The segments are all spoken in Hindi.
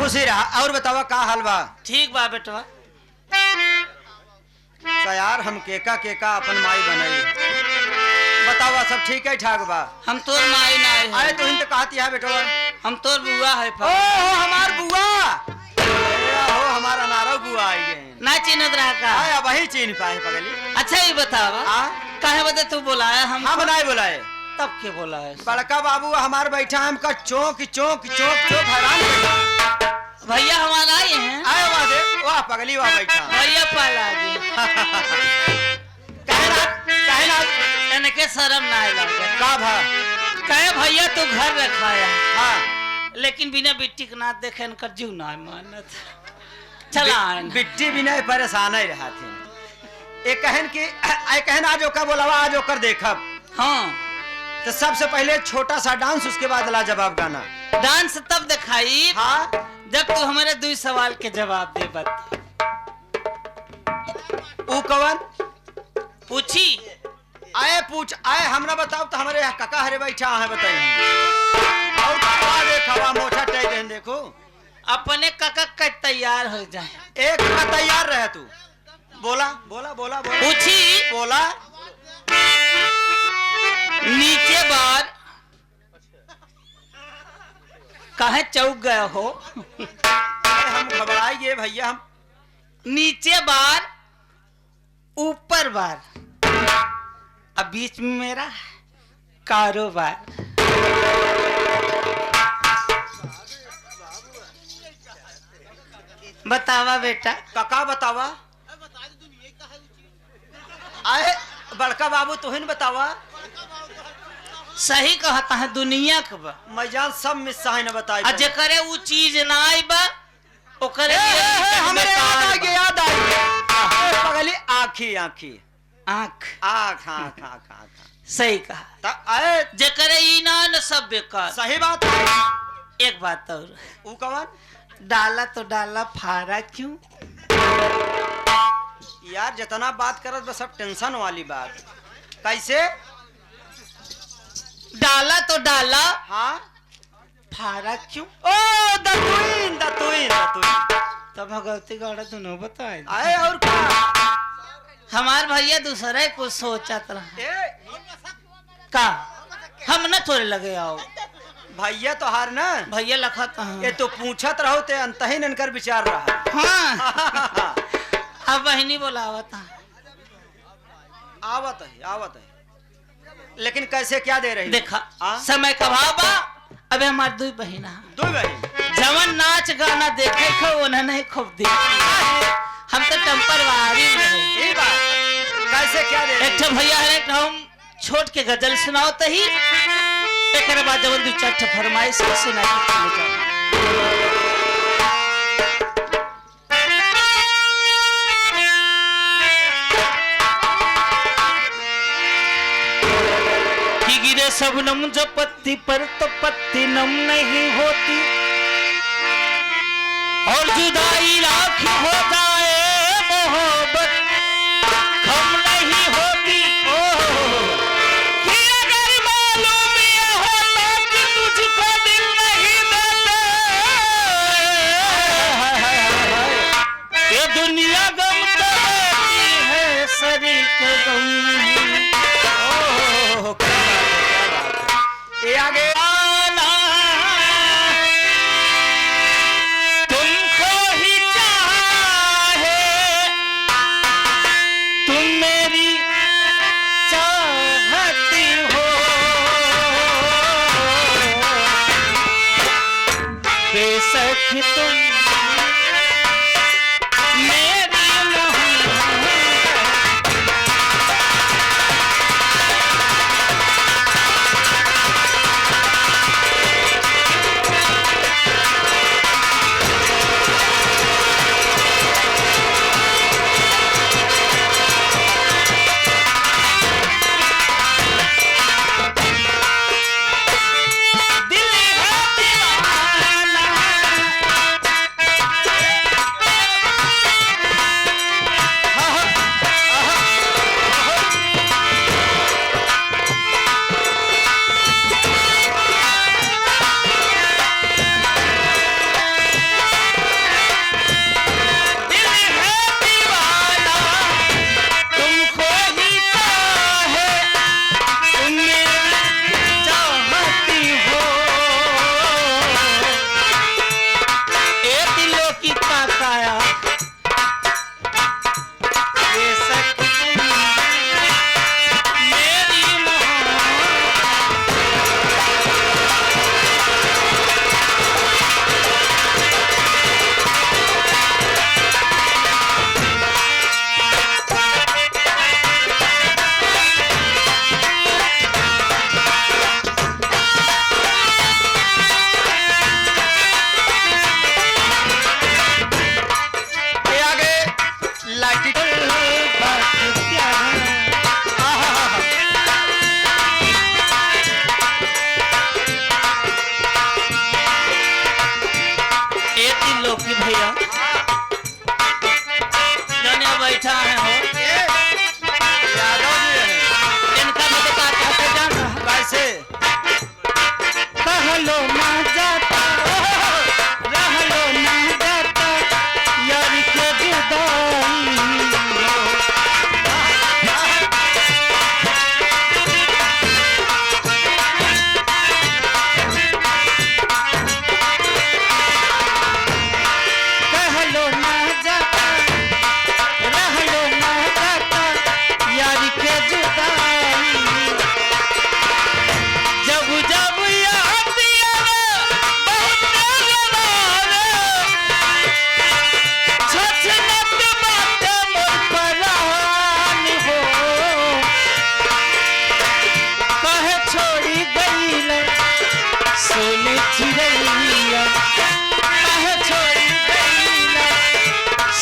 खुशी रहा। और बतावा का हाल बा? ठीक बा बेटवा। तो यार हम केका केका अपन माई बनाई, बतावा सब ठीक है ठाक बा? हम तोर माई ना आए तो हिंद कहती है बेटवा, हम तोर बुआ है। ओ हमार बुआ, हो हमारा नारा बुआ आई गए ना चिन्हत रहा का? आया वही चिन्ह पाए पगली। अच्छा ये बतावा काहे बदे तू बुलाया? हम बनाए बुलाए तब के बोला है? बड़का बाबू हमार बैठा है, हमका चौक चौक चौक चौक हैरान। भैया हमारा आए हैं। आए वादे वाह पगली वाह बैठा भैया पाला जी। कहना इनके शर्म ना आए का भा कहे भैया तू घर रखाया। हाँ लेकिन बिना बिट्टी के ना देखे इनकर जीव ना मानत। चला बिट्टी बिना परेशान ही रहा थे। एक कहन की कहन आज ओकर बोलावा, आज ओकर देखब। हाँ तो सबसे पहले छोटा सा डांस, उसके बाद लाजवाब गाना। डांस तब दिखाई हाँ जब तू हमारे 2 सवाल के जवाब दे बता। ऊ कवन पूछी? आए पूछ आए हमरा बताओ तो हमारे यहाँ काका हरे बैठा है बताइए। और काका देखा मोछा टे देन देखो अपने काका का तैयार हो जाए। एक का तैयार रहे तू। बोला बोला बोला बोला पूछी? बोला नीचे बार कहे चौक गया हो? हम घबराएंगे भैया। हम नीचे बार ऊपर बार, अब बीच में मेरा कारोबार। बतावा बेटा। काका बतावा। आए बड़का बाबू तुहिन बतावा। सही कहता है दुनिया के बा मैजान सब मिस्सा है न बताई। अजे करे वो चीज ना आई बा ओकरे हमरे याद आ गया पगली आँखी आँखी आँख आँख आँख आँख आँख। सही कहा। आए जे करे ई ना न सब बेकार। सही बात है। एक बात और, ऊ कवन? डाला तो डाला फारा क्यों? यार जितना बात करत बस सब टेंशन वाली बात। कैसे? डाला तो डाला हाँ फारा क्यों? ओ दतुइन दतुइन दतुइन। तो भगवती गौड़ा दोनों बताए। आए और क्या? हमार भैया दूसरे कुछ सोचत रहा का हम न थोड़े लगे आओ। भैया तो हार ना भैया लखत ये तो पूछत रहो ते अंतहीन इनकर विचार रहा। हाँ अब बहनी बोलावत आवत है लेकिन कैसे क्या दे रही? देखा समय का भाव अबे हमार 2 बहिना 2 बहन जवन नाच गाना देखे खो उन्हें नहीं खूब देख। हम तो टेम्परवारी में कैसे क्या दे? एक भैया है हम छोट के गजल सुनाओ तो ही एक बाद जब 2-4 फरमाइश सुना कि गिरे सबनम जो पत्ती पर तो पत्ती नम नहीं होती और जुदाई लाख हो जाए मोहब्बत कम नहीं होती। कि अगर मालूम ये होता कि तुझको दिल नहीं देते ये दुनिया गम तो है शरीक गम नहीं। ये आगे तुमको ही चाहे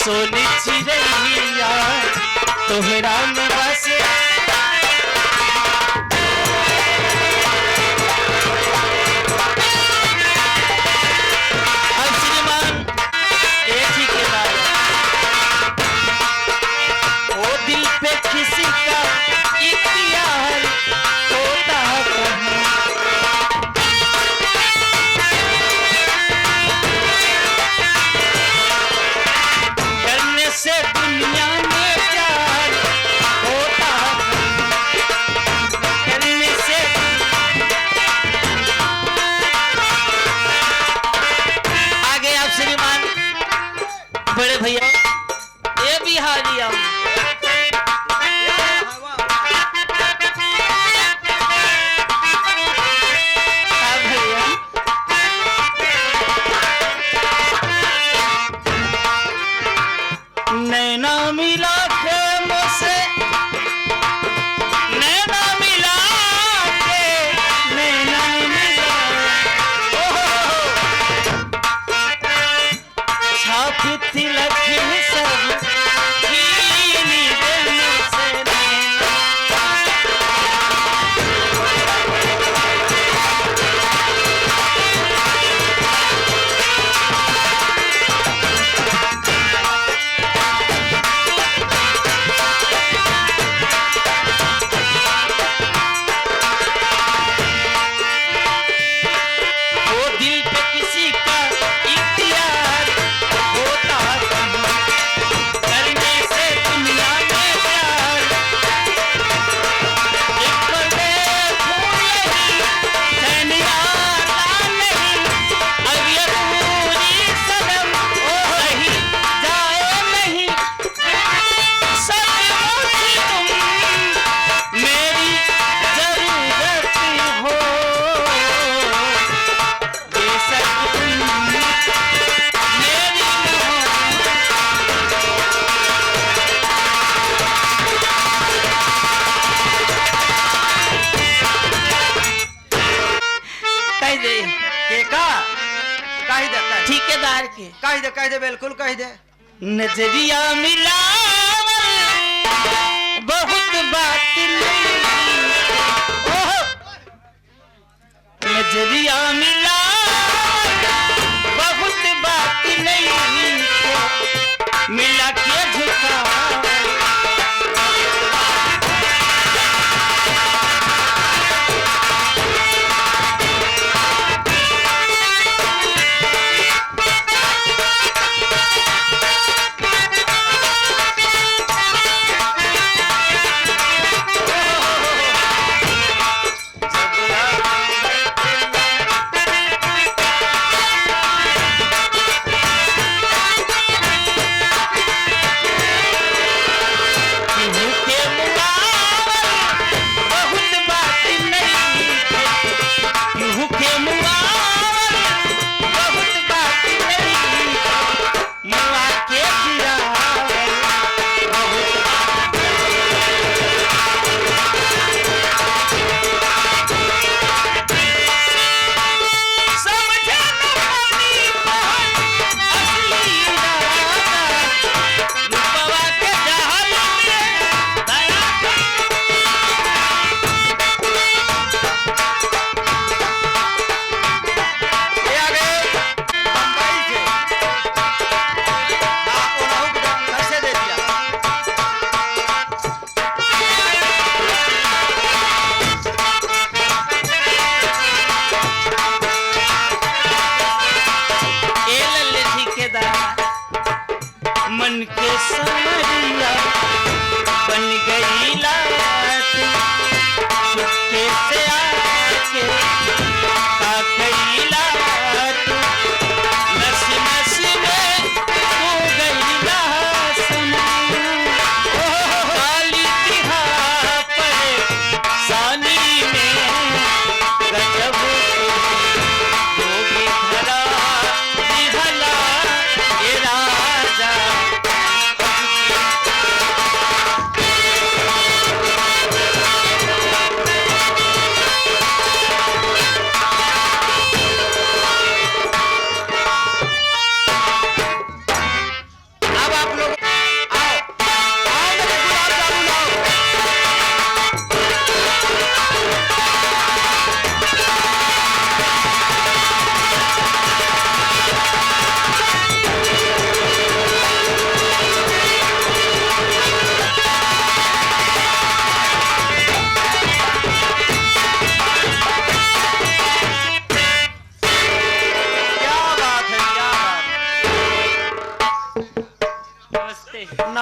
सोनी चिड़ैया तोहरा में बसे। अब श्रीमान एक ही के बाद ओ दिल पे किसी का इख्तियार होता कहीं। करने से दुनिया में प्यार होता कहीं। करने से आगे आप श्रीमान बड़े भैया ये बिहारी आप नैना मिला के मुझसे, नैना मिला के, नैना मिला छाप तिलक सब छीनी दे मुझसे नैना। वो दिल पे किसी का इख्तियार होता कहीं। करने से दुनिया में प्यार एक पल देखूं नहीं सैनियारा नहीं। अब ये पूरी सनम रही जाए नहीं। सचमुच तुम मेरी जरूरत हो, बेशक तुम मेरी कह दे के का कह दे ठेकेदार के कह दे बिल्कुल कह दे। नजरिया मिला बहुत बात नहीं। ओहो! नजरिया मिला बहुत बात नहीं। मिला के झुका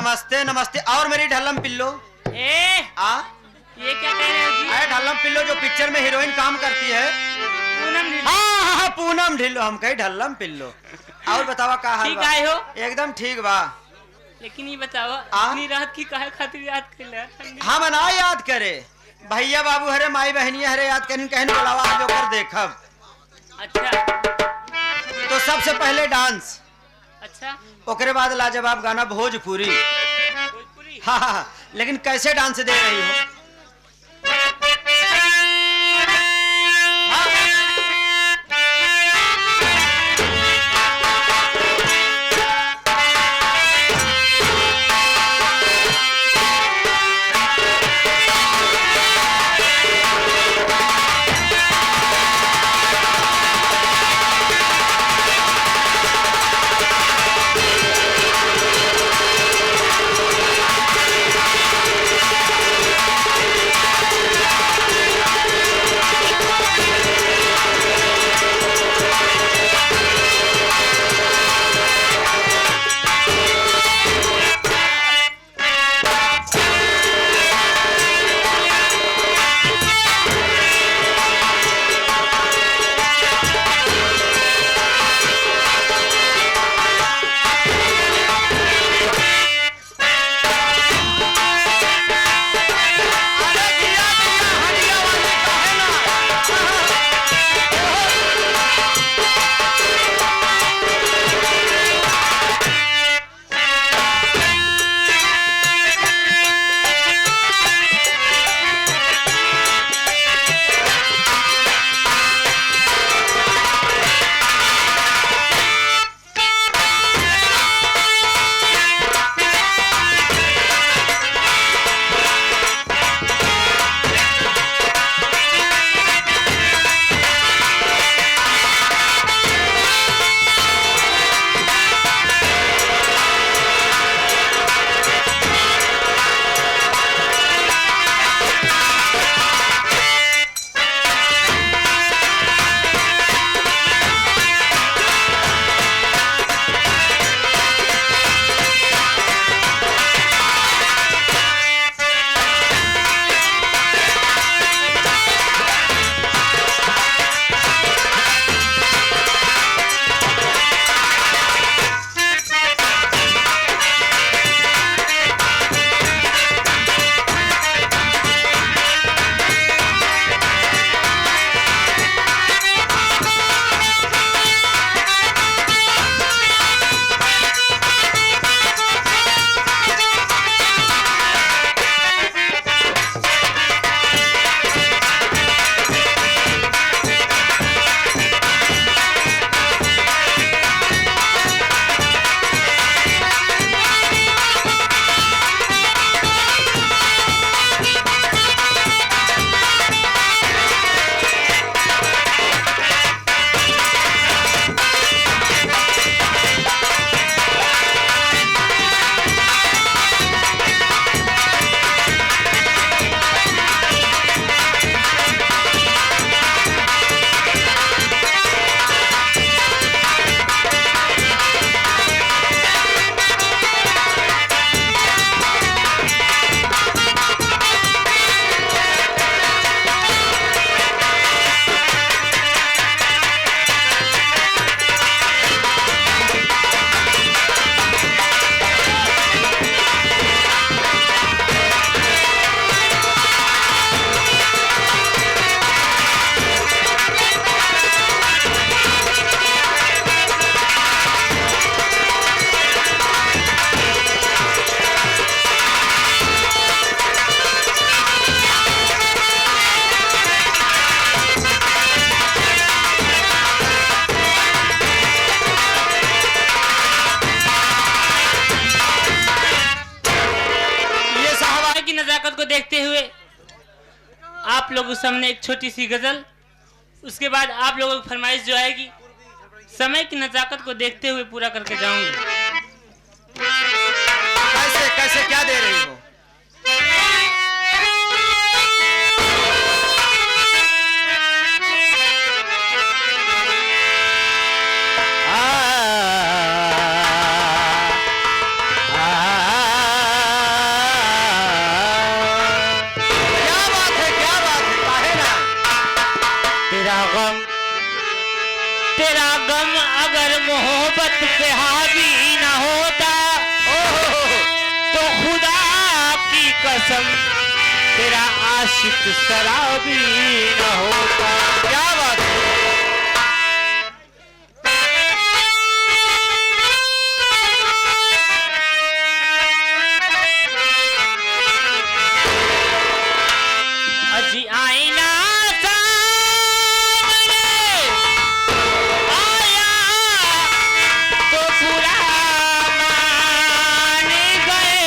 नमस्ते नमस्ते। और मेरी ढल्लम पिल्लो ए, आ ये क्या कह रहे हो जी? अरे ढल्लम पिल्लो जो पिक्चर में हीरोइन काम करती है। पूनम ढिल्लो। हाँ, पूनम ढिल्लो, हम कही ढल्लम पिल्लो। और बतावा का हाल ठीक बा? आए हो? एकदम ठीक बा। लेकिन ये बताओ आ? इतनी रात की काहे खातिर याद कर ले ठंडी? हम ना याद करे, भैया बाबू हरे माई बहनिया हरे याद करें, कहने बुलावा आज ओकर देखब। अच्छा तो सबसे पहले डांस, अच्छा ओकरे बाद लाजवाब गाना भोजपुरी। भोजपुरी। हाँ हाँ हाँ, लेकिन कैसे डांस दे रही हो? हाँ। नजाकत को देखते हुए आप लोगों के सामने एक छोटी सी गजल, उसके बाद आप लोगों की फरमाइश जो आएगी समय की नजाकत को देखते हुए पूरा करके जाऊंगी। कैसे कैसे क्या दे रही हो? गम, तेरा गम अगर मोहब्बत पे हावी न होता तो खुदा की कसम तेरा आशिक शराबी न होता। क्या बात है। अजी आईना सामने आया तो बुरा मान गए।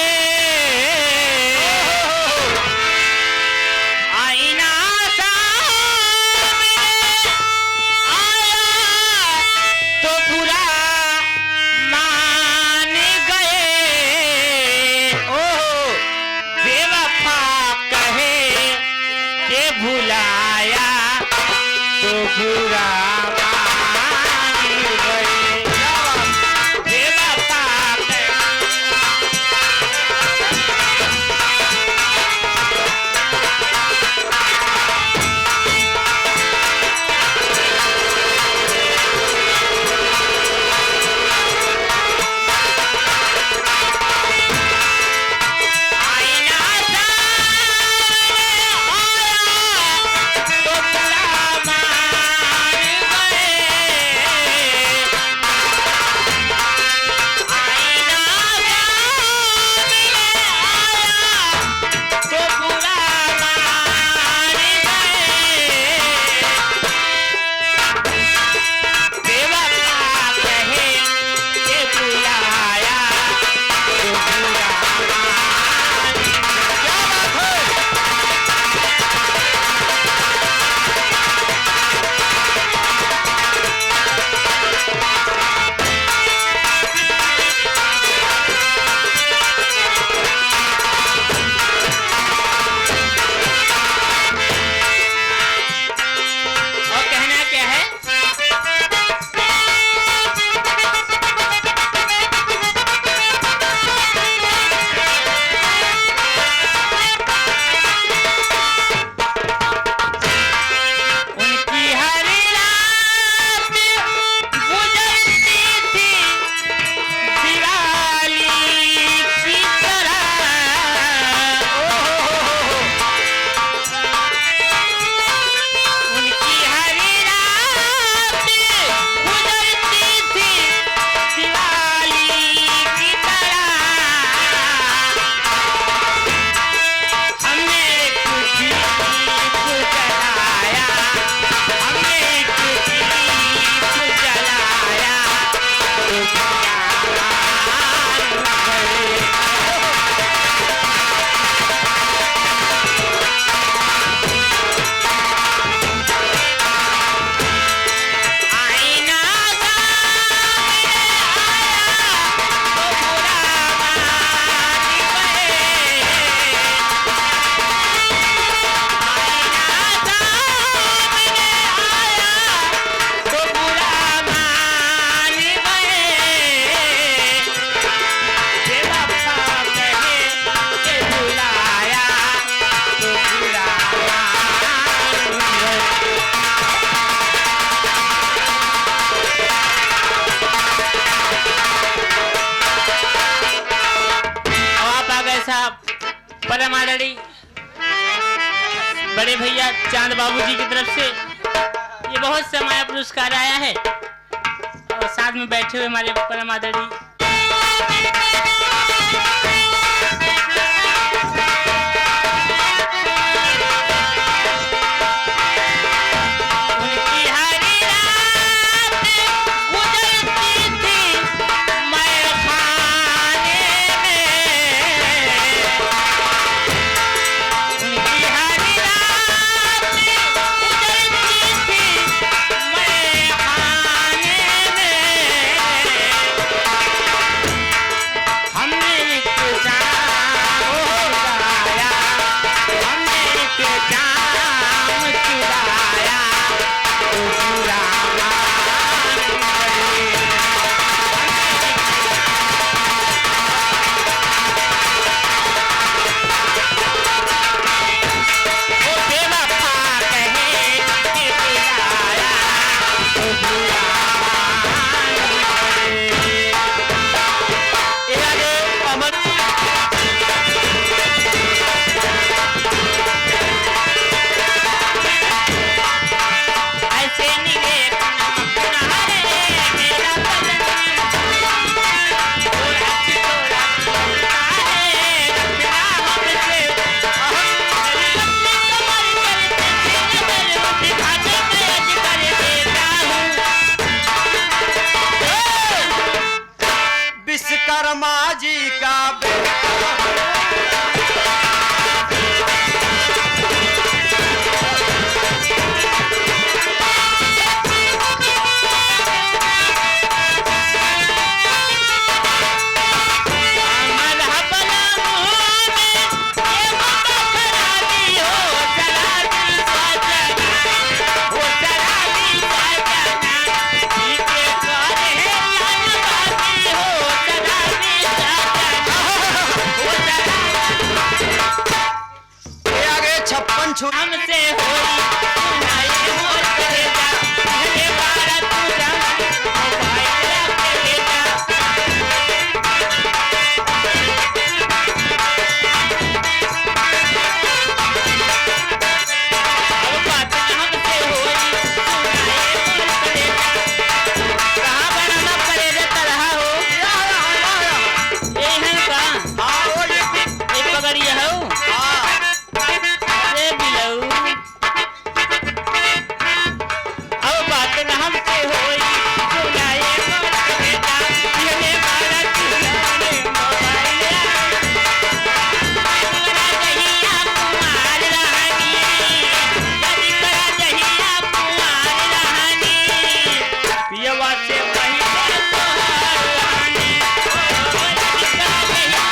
आईना सामने आया तो बुरा मान गए। बेवफा कहे के भुलाया तो बुरा मान गए। बेवफा आईना सामने आया तो बुरा मान गए। आईना सामने आया तो बुरा मान गए। बेवफा कहे के बुलाया तो बुरा मान गए। क्या बात है। और कहना क्या है? उनकी हर रात गुजरती थी दिवाली की तरह। उनकी हर रात गुजरती थी दिवाली की तरह। हमने कुछ दीप जलाया, हमने कुछ दीप जलाया तो प्यार गए। आईना सामने आया तो बुरा मान गए। आईना सामने आया तो बुरा मान गए। बेवफा कहे के बुलाया तो बुरा मान गए। अब आप आ गए साहब परम आदरणीय बड़े भैया चांद बाबू जी की तरफ से ये बहुत समाया पुरस्कार आया है। और साथ में बैठे हुए हमारे परम आदरणीय उनकी हर रात गुजरती थी मैं खाने में। उनकी हर रात गुजरती थी मैं खाने में। चरण छू हमसे होई सुनाए मोर कलेजा पहले बार तू जमन मोबाइल के लेजा अब बात हमसे होई सुनाए मोर कलेजा कहां बनना कलेजा तरह हो ए है का हाँ वो ये एक पगड़िया हो हाँ रे बिलऊ अब बात न हमसे होई सुनाए मोर कलेजा पहले बार तू जमन मोबाइल जहिया कुमार रहनी यदि करा जहिया कुमार रहनी पियवा से पहिले तोहार रहनी यदि करा जहिया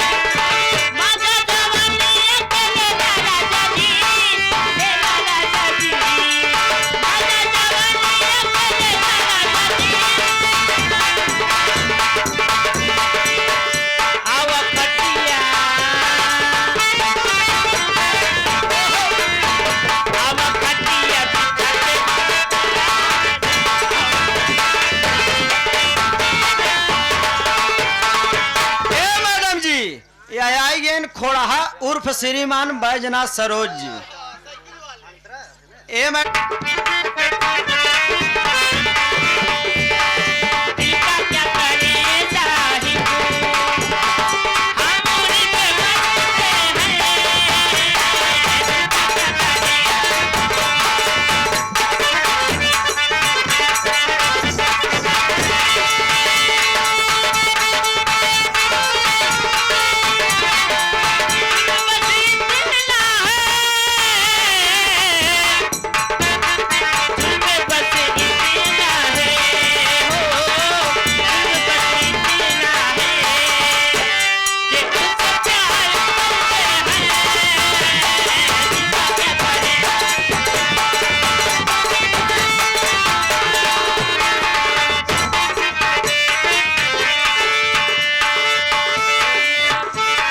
माता जवानी अकेले राजा जी मेरा राजा जी माता जवानी अकेले राजा जी आवा खटिया आवा खटिया ए मैडम जी ये आई गेन खोड़ाहा उर्फ श्रीमान बैजनाथ सरोज जी ए मैं टीका क्या करे साहिब हमारी पे बनते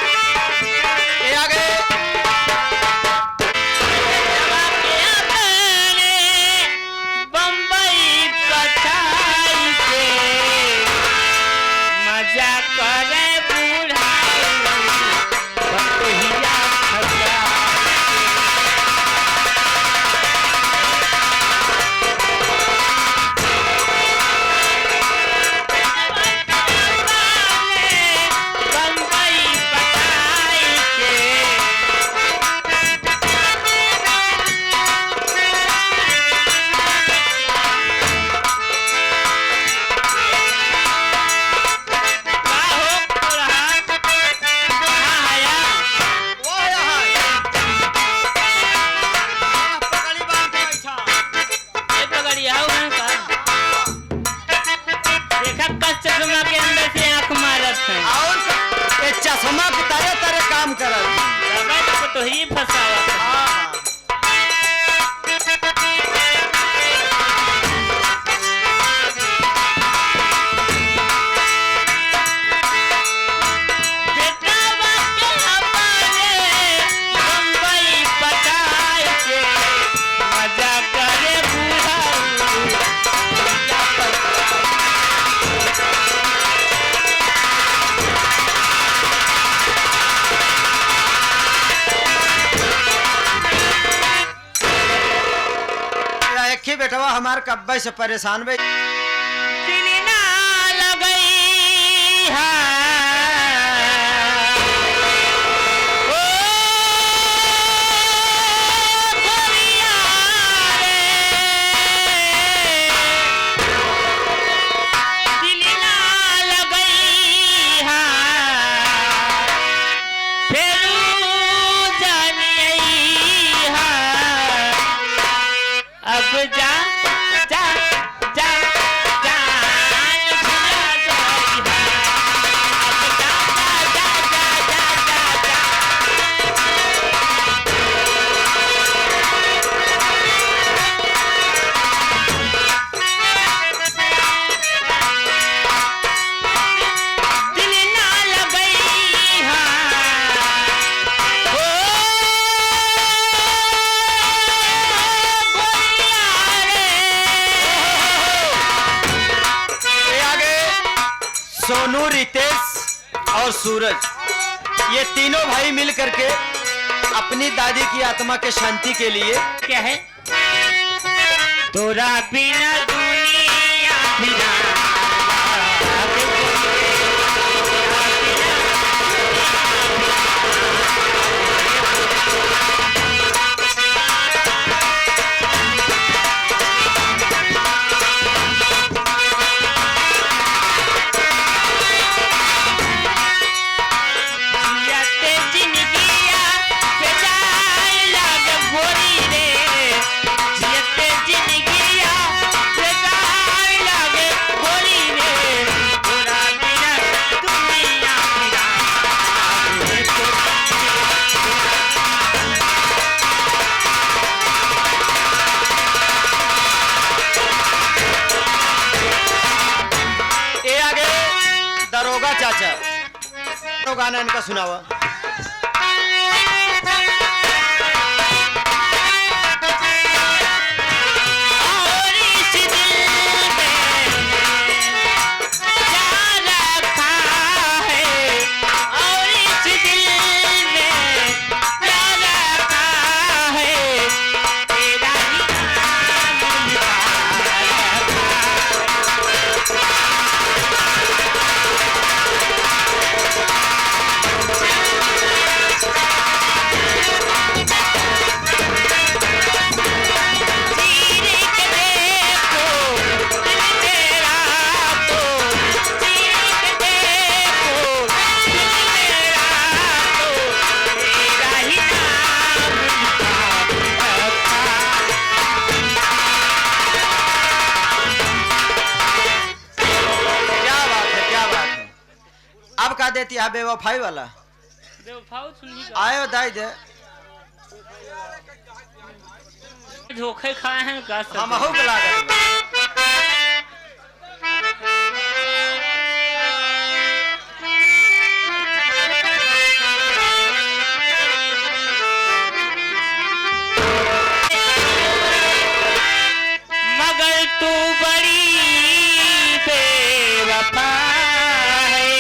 ए आगे बम्बई पछाई से मजा करे बुढ़ाई बतहिया खतरा बम्बई पछाई के काहो कोरहा कहाँ आया वो यहाँ पकड़ी बांध के बैठा ये पगड़िया हो हैं का देखा कस चश्मा के अंदर से आंख मारत है और ये चश्मा के तरह तरह काम करत समय तो ही फसावा हाँ बेटा बाके हमारे बम्बई पटाई के मजा करे बुढ़ाऊ मजा पर या एक ही बेटवा हमार कब्बे से परेशान बे दिल ना लगई है ओ गोरिया रे दिल ना लगई है फेरू जानिए है अब जा जा जा जान भुला जाई है अब जा जा जा जा जा जा सोनू, रितेश और सूरज, ये तीनों भाई मिल करके अपनी दादी की आत्मा के शांति के लिए क्या है? तोरा बिना दुनिया बिना दरोगा चाचा, तो गाना इनका सुनावा। अब का देती है बेवफाई वाला? बेवफाई सुनही का आयो दाई दे, धोखे खाए हैं का सब। हम हो लागत मगर तू बड़ी बेवफा है,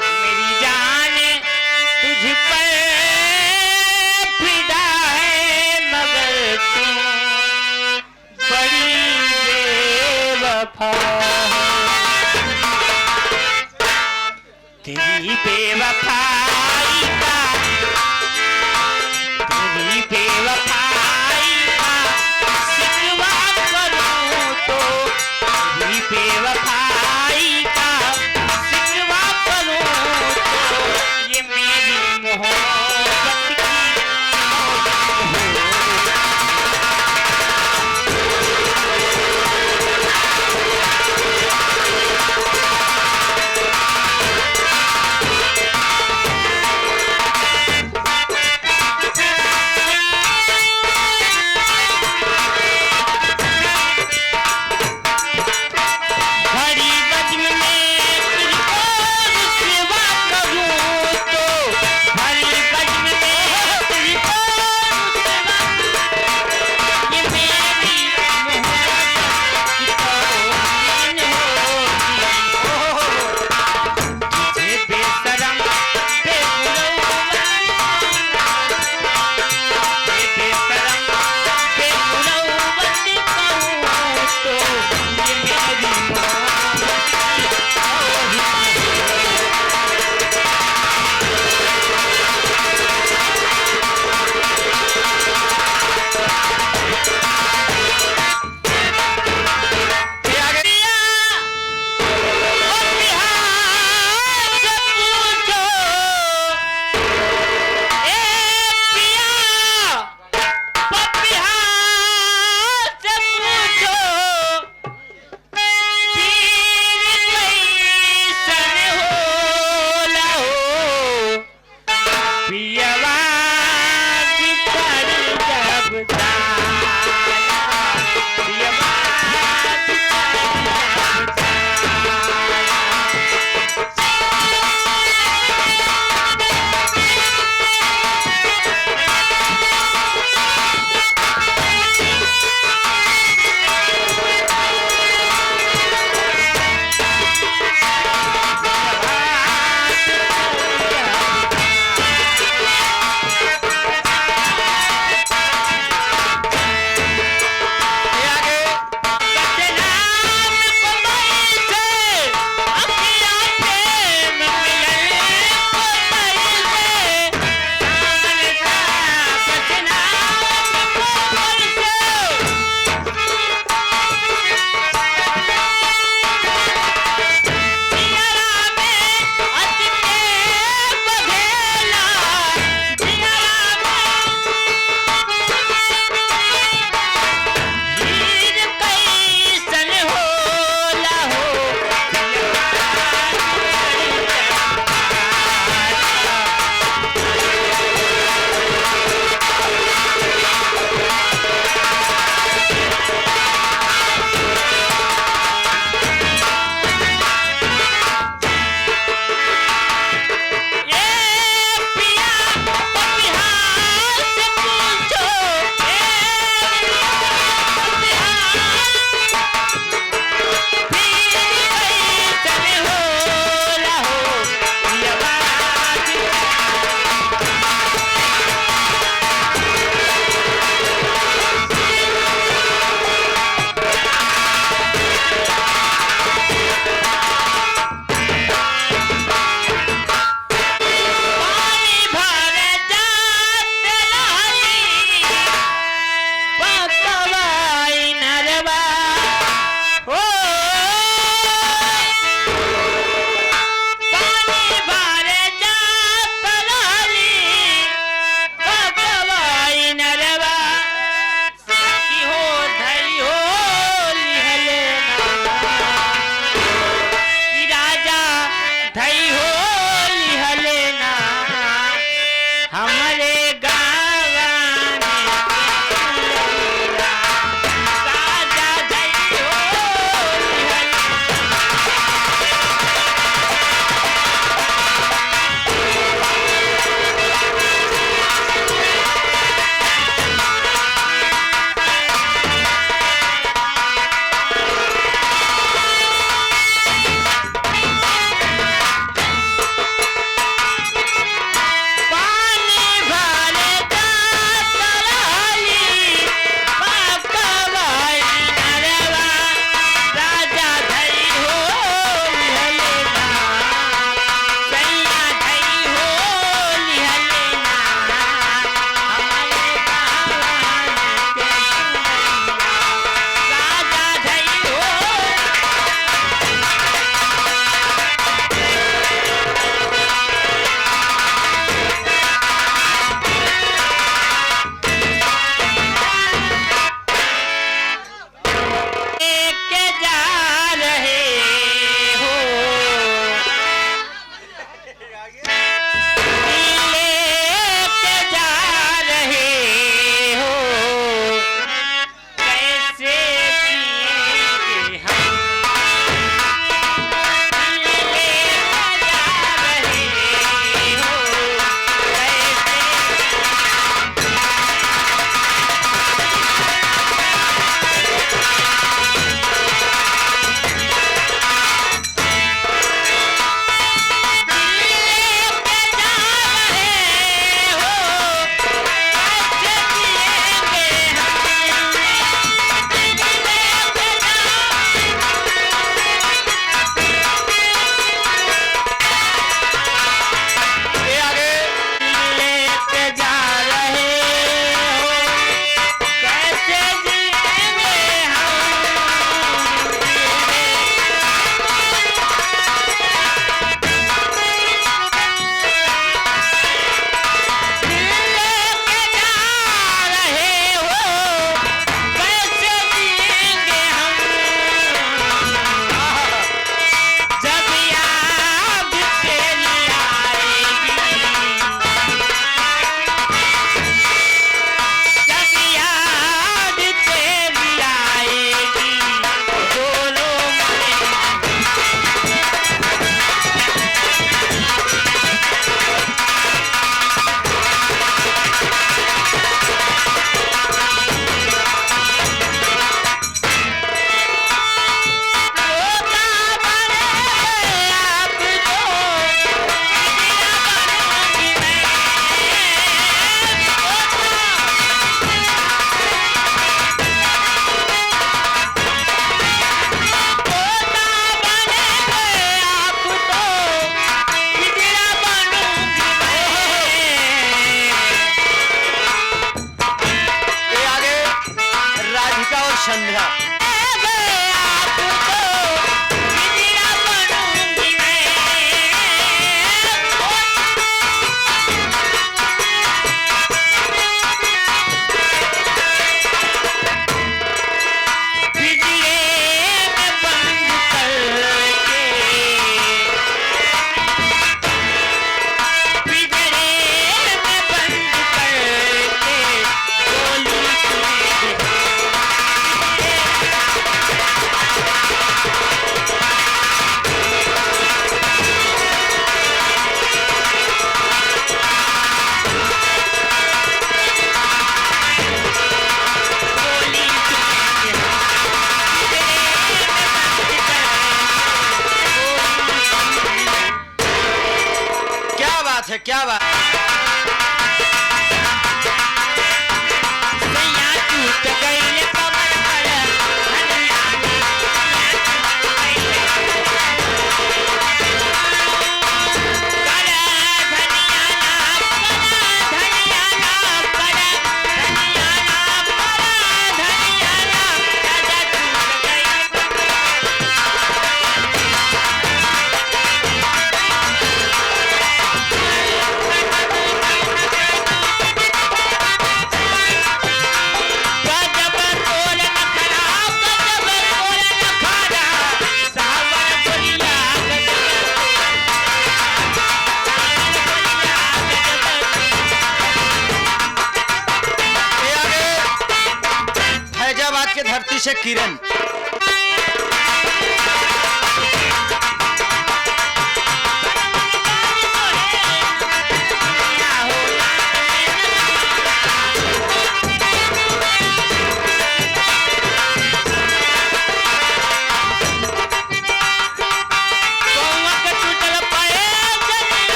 मेरी जान तुझ पर फिदा है, मगर तू बड़ी बेवफा है। तेरी बेवफाई का, तेरी बेवफाई का शिकवा करूं तो, तेरी बेवफाई का शिकवा करूं तो, ये मेरी मोहब्बत की संध्या। क्या बात धरती से किरण।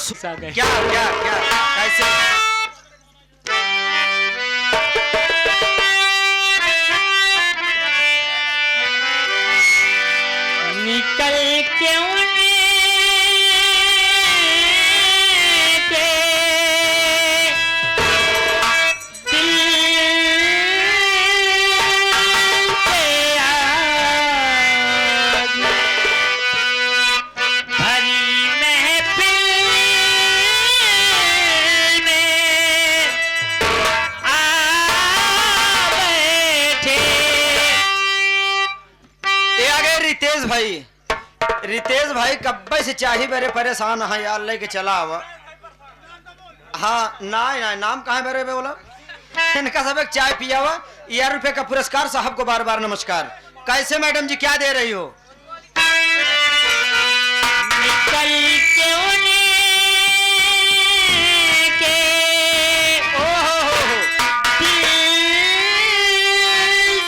आ गए। क्या क्या क्या कैसे? निकल के उनके दिल से आज भरी महफिल में आ बैठे। ये आ गए रितेश भाई। रितेश भाई कब्बे से चाही मेरे परेशान है यार, लेके चला आवा। हाँ ना नाम कहाँ है मेरे बोला? इनका सब एक चाय पिया हुआ। 1000 रुपए का पुरस्कार। साहब को बार बार नमस्कार। कैसे मैडम जी क्या दे रही हो? निकल के उनके दिल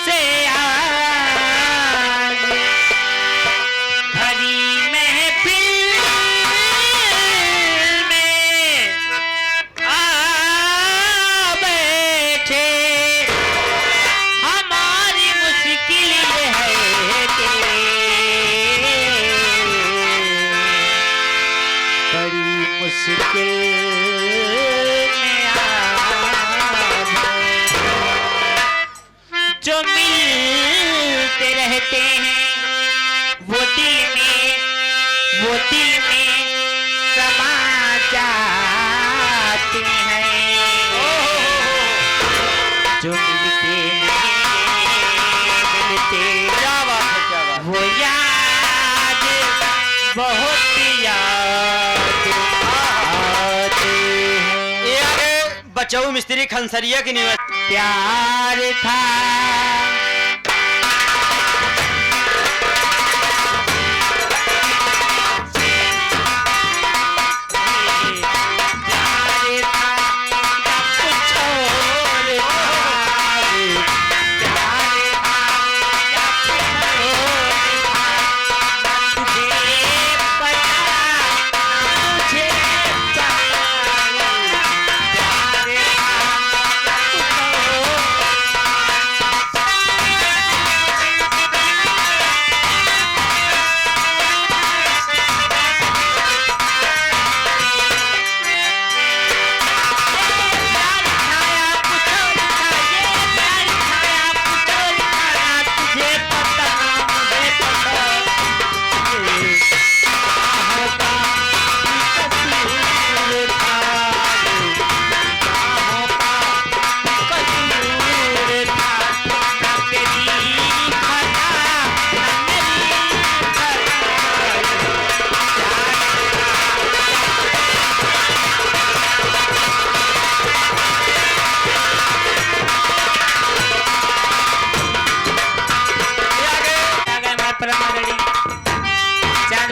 से आज भरी महफिल में आ बैठे। हमारी मुश्किल ये है कि बड़ी मुश्किल में आ जो मिलते रहते हैं वो दिल में समा जाते हैं। जो मिलते क्या बात है, क्या बात वो याद बहुत याद आते हैं। है। ये आ गए बचाऊ मिस्त्री खनसरिया की निवास। प्यार था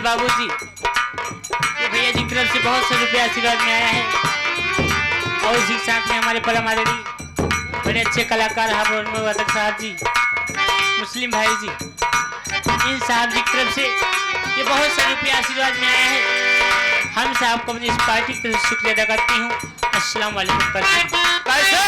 बाबूजी, ये भैया जी की तरफ से बहुत सौ रुपया आशीर्वाद में आया है। और इसी के साथ में हमारे परमारेडी बड़े अच्छे कलाकार हारमोनियम वादक साहब जी, मुस्लिम भाई जी, इन साहब जी की तरफ से ये बहुत सौ रुपया आशीर्वाद में आया है। हम साहब को अपनी इस पार्टी की तरफ से शुक्रिया अदा करती हूँ। अस्सलाम वालेकुम। कैसे?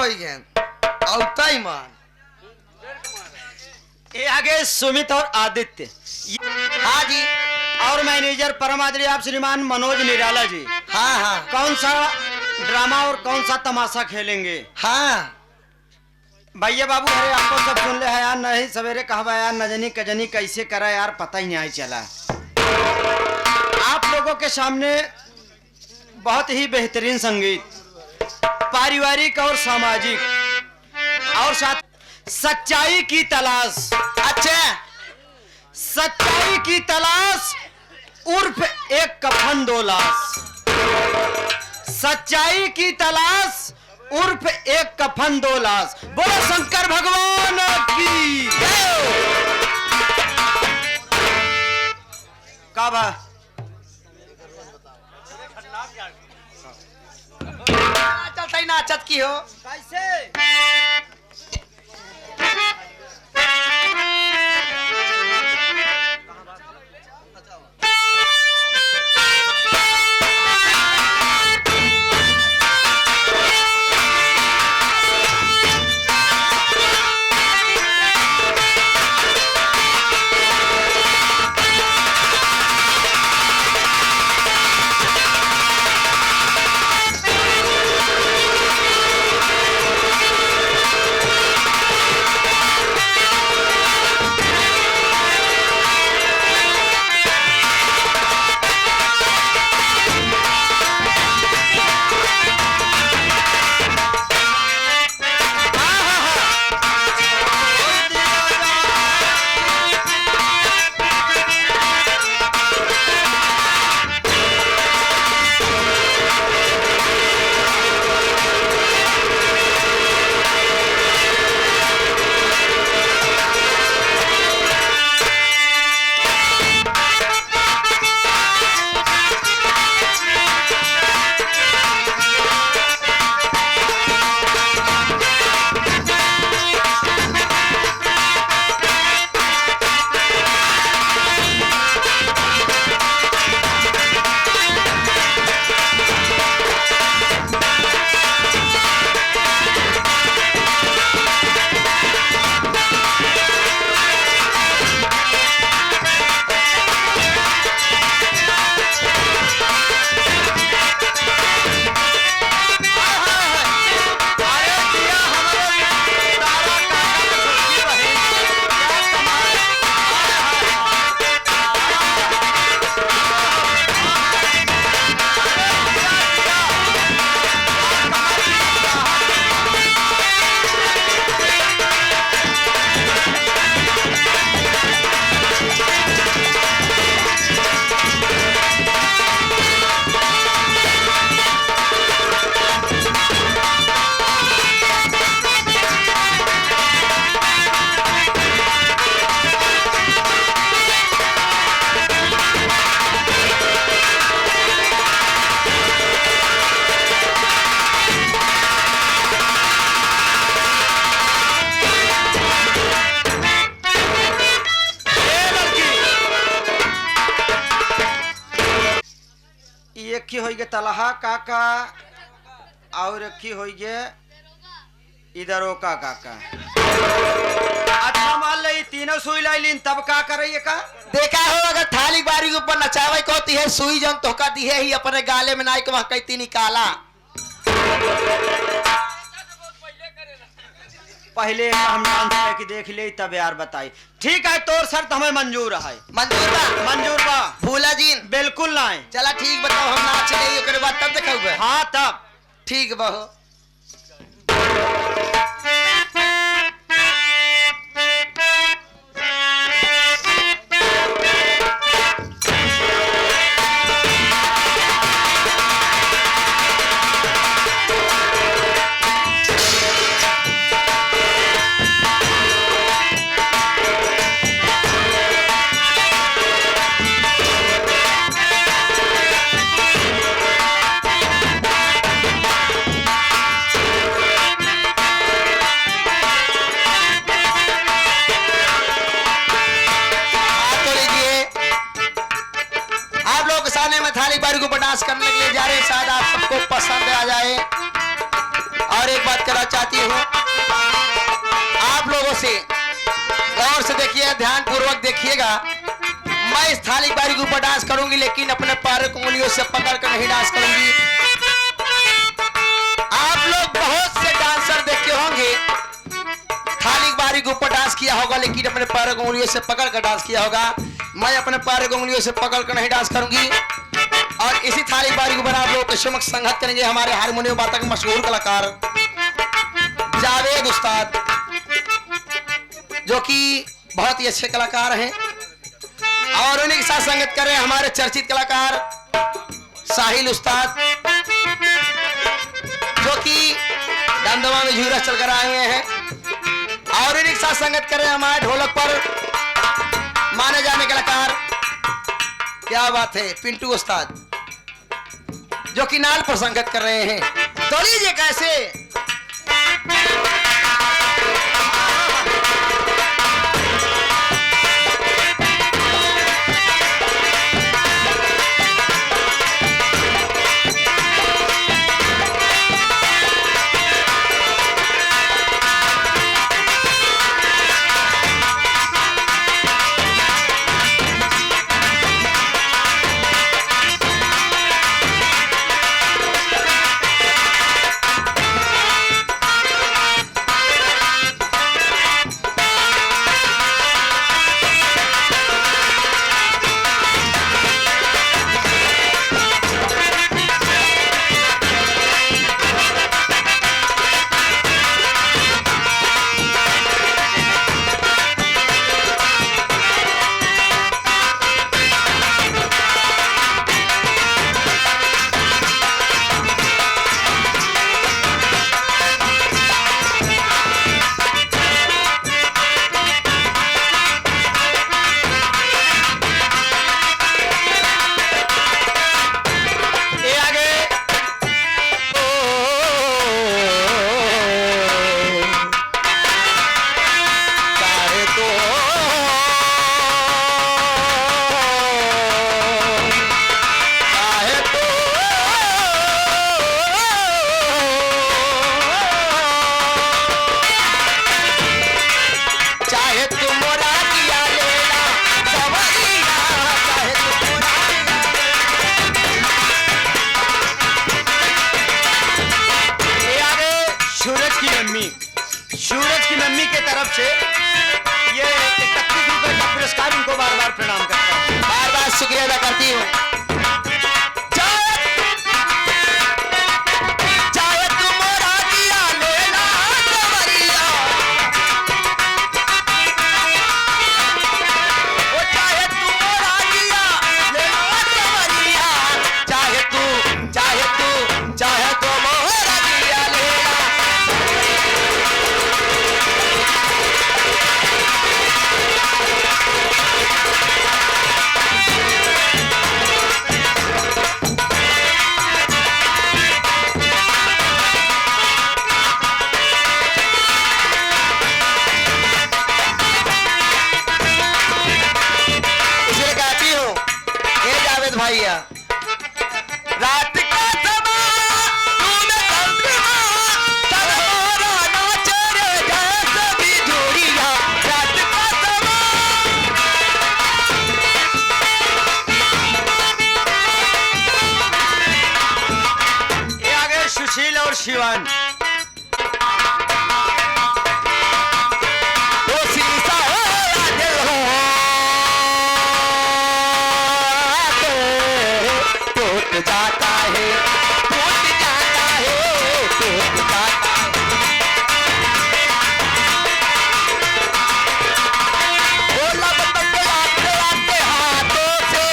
हो गए औता ही मान ये आगे सुमित और आदित्य हाँ जी और मैनेजर परमादरी आप श्रीमान मनोज निराला जी। हाँ हाँ कौन सा ड्रामा और कौन सा तमाशा खेलेंगे? हाँ भैया बाबू अरे आपको सब सुन ले है यार, नहीं सवेरे कहवा यार नजनी कजनी कैसे करा यार पता ही नहीं चला। आप लोगों के सामने बहुत ही बेहतरीन संगीत पारिवारिक और सामाजिक और साथ सच्चाई की तलाश। अच्छा सच्चाई की तलाश उर्फ एक कफन दो लाश। सच्चाई की तलाश उर्फ एक कफन दो लाश। बोलो शंकर भगवान की का बा चलता ही नाचत की हो कैसे एक की होई गे तलहा काका और एक की होई गे इधरों का अच्छा मान ली तीनों सुई लाइलिन तब का करइए का देखा हो अगर थाली बारी के ऊपर नचावे कहती है सुई जन तोका दी है ही अपने गाले में नाई के वहां कहती निकाला पहले हम डांस की देख ले तब यार बताई। ठीक है तोर शर्त हमें मंजूर है। मंजूर बा भूला जी बिल्कुल नहीं। चला ठीक बताओ हम नाच गई ओकरे बाद तब देखा हाँ तब ठीक बहो करने के लिए जा रहे हैं शायद आप सबको पसंद आ जाए और और एक बात कहना चाहती हूँ आप लोगों से, गौर से देखिए, ध्यान पूर्वक देखिएगा। मैं इस थाली बारी के ऊपर डांस करूंगी, लेकिन अपने पैरों को उंगलियों से पकड़ कर नहीं डांस करूंगी। आप लोग बहुत से डांसर देखे होंगे थाली बारी के ऊपर डांस किया होगा, लेकिन अपने पैरों को उंगलियों से पकड़ कर डांस किया होगा। मैं अपने पैरों को उंगलियों से पकड़ कर नहीं डांस करूंगी। और इसी थाली बारी के ऊपर आप लोगों के समक्ष संगत करेंगे हमारे हारमोनियम वादक मशहूर कलाकार जावेद उस्ताद, जो कि बहुत ही अच्छे कलाकार हैं। और उन्हीं के साथ संगत कर रहे हैं हमारे चर्चित कलाकार साहिल उस्ताद, जो कि दमदमा में झूरा चलकर आए हुए हैं। और इन्हीं के साथ संगत कर रहे हैं हमारे ढोलक पर माने जाने कलाकार, क्या बात है, पिंटू उस्ताद, जो कि नाल पर संगत कर रहे हैं। तो लीजिए कैसे सूरज की मम्मी के तरफ से ये 31 रुपए का पुरस्कार उनको बार बार प्रणाम करता हूँ, बार बार शुक्रिया अदा करती हूँ। भैया रात का समा तूने समझा तोरा नाचे रे जैसे भी जोड़िया रात का समा ये आगे सुशील और शिवान जाता है टूट जाता है टूट जाता है बोला बतंग आते आते हाथों से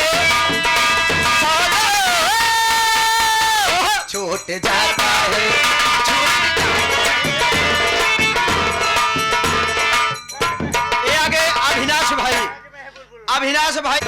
छूट जाता है ये आगे अविनाश भाई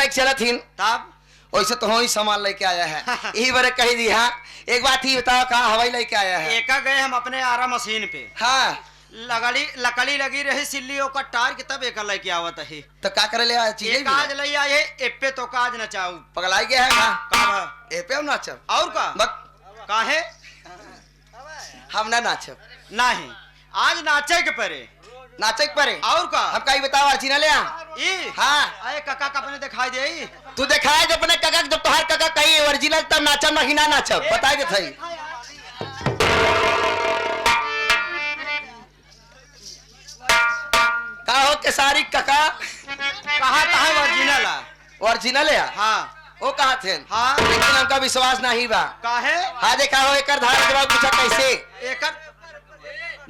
लेके चलत हिन तब वैसे तो ही सामान लेके आया है यही बारे कही दी। हाँ एक बात ही बताओ कहाँ हवाई लेके आया है? एका गए हम अपने आरा मशीन पे, हाँ लकड़ी लगी रही सिल्ली ओकर टार के तब एक लेके आवत है। तो का करे ले आया चीज एक आज ले आए एप्पे तो काज न चाऊ पगलाई गया है का का ए पे नाचब और का बक काहे हम ना नाचब नहीं आज नाचे के परे नाचे के परे और का हम का बताओ अर्चना ले आ ई हाँ अरे काका का अपने दिखाई दे तू दिखाए जब अपने काका जब तोहार काका कही ओरिजिनल तब नाचब नहीं ना नाचब बताए दे थई का हो केसारी काका कहा कहा ओरिजिनल ओरिजिनल है हाँ वो कहा थे हाँ लेकिन हमका विश्वास नहीं बा काहे हाँ देखा हो एक धार जवाब पूछा कैसे एकर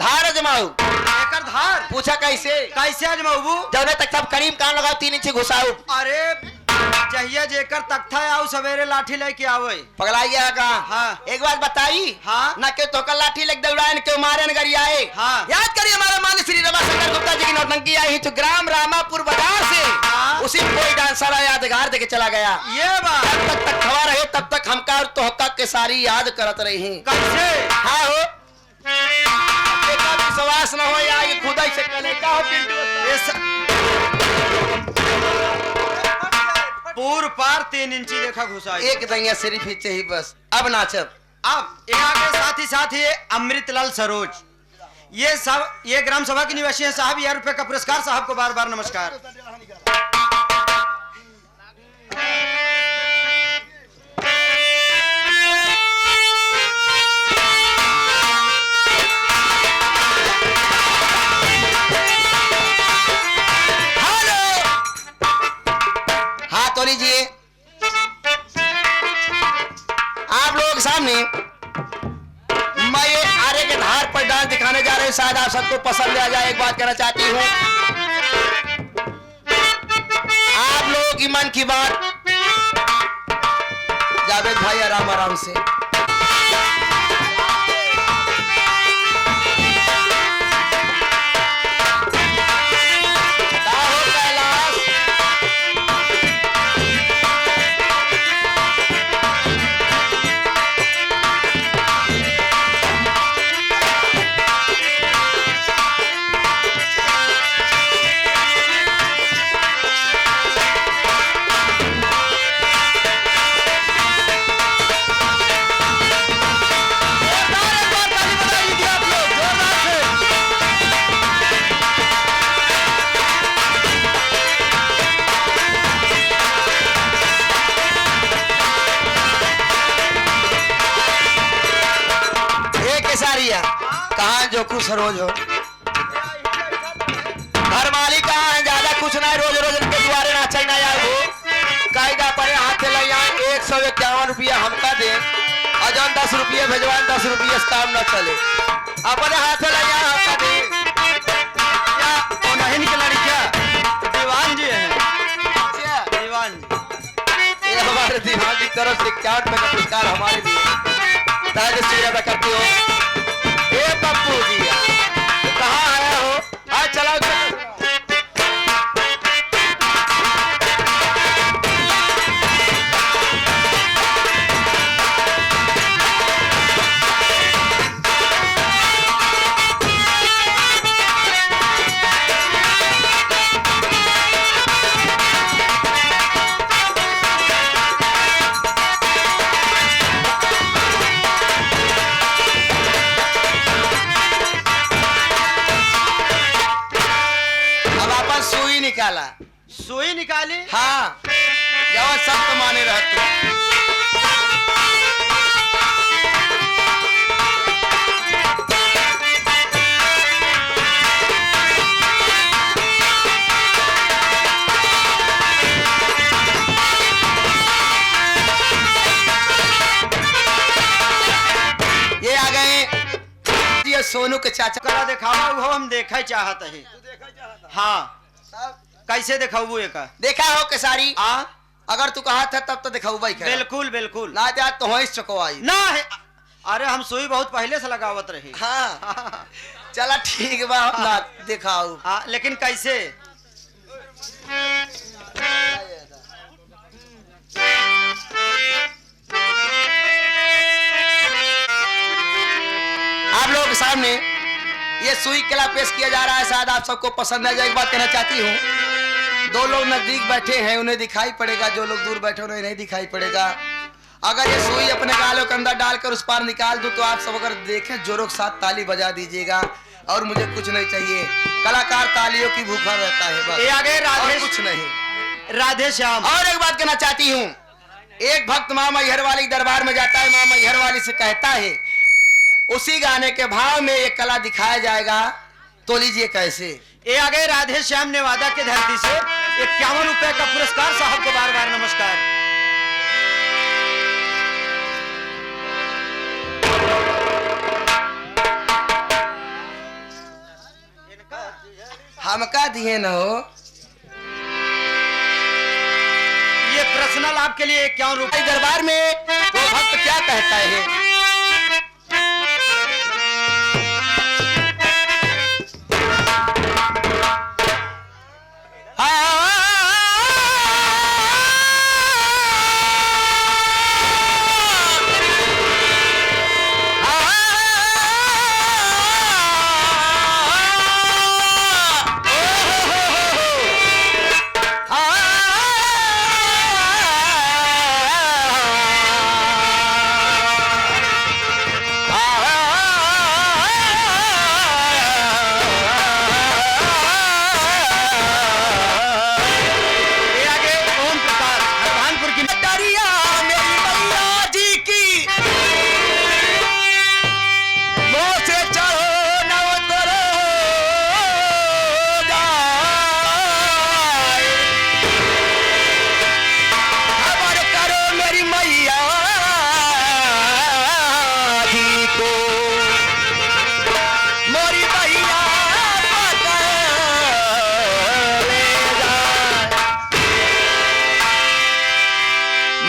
धार जमाऊ एकर धार पूछा कैसे कैसे अजमाऊ जौने तक सब करीम कान लगाओ 3 इंच घुसाऊ अरे जहिया जेकर तख्ता आओ सवेरे लाठी लेके आवे पगलाइया का हाँ एक बात बताई हाँ ना के तो लाठी लेके दौड़ाएन के मारन गरियाए हाँ याद करिए हमारे मान श्री रमाशंकर गुप्ता जी की नौटंकी आई तो ग्राम रामापुर बाजार से हाँ। उसी में कोई डांसर यादगार देके चला गया ये बात जब तक खवा रहे तब तक हमका और तोहका के सारी याद करत रही कैसे हाँ हो एका विश्वास न हो या ये खुदा से कने का हो पिंटू पूर पार 3 इंची देखा घुसाई एक दंगा सिर्फ ही चाहिए बस अब नाचब अब यहाँ के साथ ही अमृतलाल सरोज ये ग्राम सभा के निवासी हैं साहब 1000 रुपए का पुरस्कार साहब को बार बार नमस्कार। तो लीजिए आप लोग सामने मैं ये आरे के धार पर डांस दिखाने जा रहे हैं शायद आप सबको पसंद आ जाए। एक बात कहना चाहती हूँ आप लोगों की मन की बात जावेद भाई आराम आराम से कहाँ जो खुश रोज हो घर मालिक कहाँ है ज्यादा कुछ ना रोज रोज उनके द्वारे नाचे ना यार वो कायदा पड़े हाथ ले जाए 151 रुपया हमका दे और जौन 10 रुपये भेजवाए 10 रुपये से काम न चले अपने हाथ ले जाए हमका दे क्या नहीं निकला क्या दीवान जी हैं दीवान ये हमारे दीवान की तरफ से 51 रुपये का पुरस्कार हमारे लिए ताज सूर्य करती हो ए पप्पू जी कहाँ आया हो आज चलाओ निकाला सुई निकाली हाँ जाओ सब तो माने रहते ये आ गए ये सोनू के चाचा कला दिखावा वो हम देखा चाहत है। हाँ कैसे दिखाऊ एक देखा हो केसारी अगर तू कहा था तब तो दिखाऊ भाई बिल्कुल बिल्कुल ना जा तो हो चुकवाई ना है अरे हम सुई बहुत पहले से लगावत रही हाँ चला ठीक बा ना दिखाऊ हाँ लेकिन कैसे आप लोगों के सामने ये सुई कला पेश किया जा रहा है। शायद आप सबको पसंद आ जाए। एक बात कहना चाहती हूँ, दो लोग नजदीक बैठे हैं उन्हें दिखाई पड़ेगा, जो लोग दूर बैठे उन्हें नहीं दिखाई पड़ेगा। अगर ये सुई अपने गालों के अंदर डालकर उस पार निकाल दूं तो आप सब अगर देखें जोरों के साथ ताली बजा दीजिएगा। और मुझे कुछ नहीं चाहिए, कलाकार तालियों की भूखा रहता है बस। ये आगे राधे और कुछ नहीं। राधे श्याम। और एक बात कहना चाहती हूँ, एक भक्त माँ मैहर वाली के दरबार में जाता है, माँ मैहर वाली से कहता है उसी गाने के भाव में ये कला दिखाया जाएगा, तो लीजिए कैसे। ये आगे राधे श्याम नेवादा के धरती से 51 रुपए का पुरस्कार। साहब को बार बार नमस्कार। हमका दिए न हो, ये पर्सनल आपके लिए 51 रुपए। दरबार में वो भक्त क्या कहता है,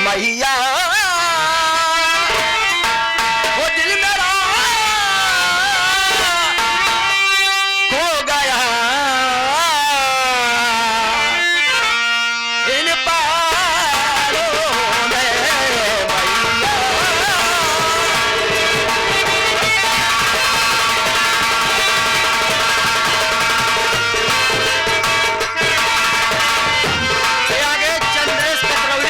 मैया वो दिल मेरा खो गया इन पारों में मैया। ये आगे चंद्रेश कतरौली।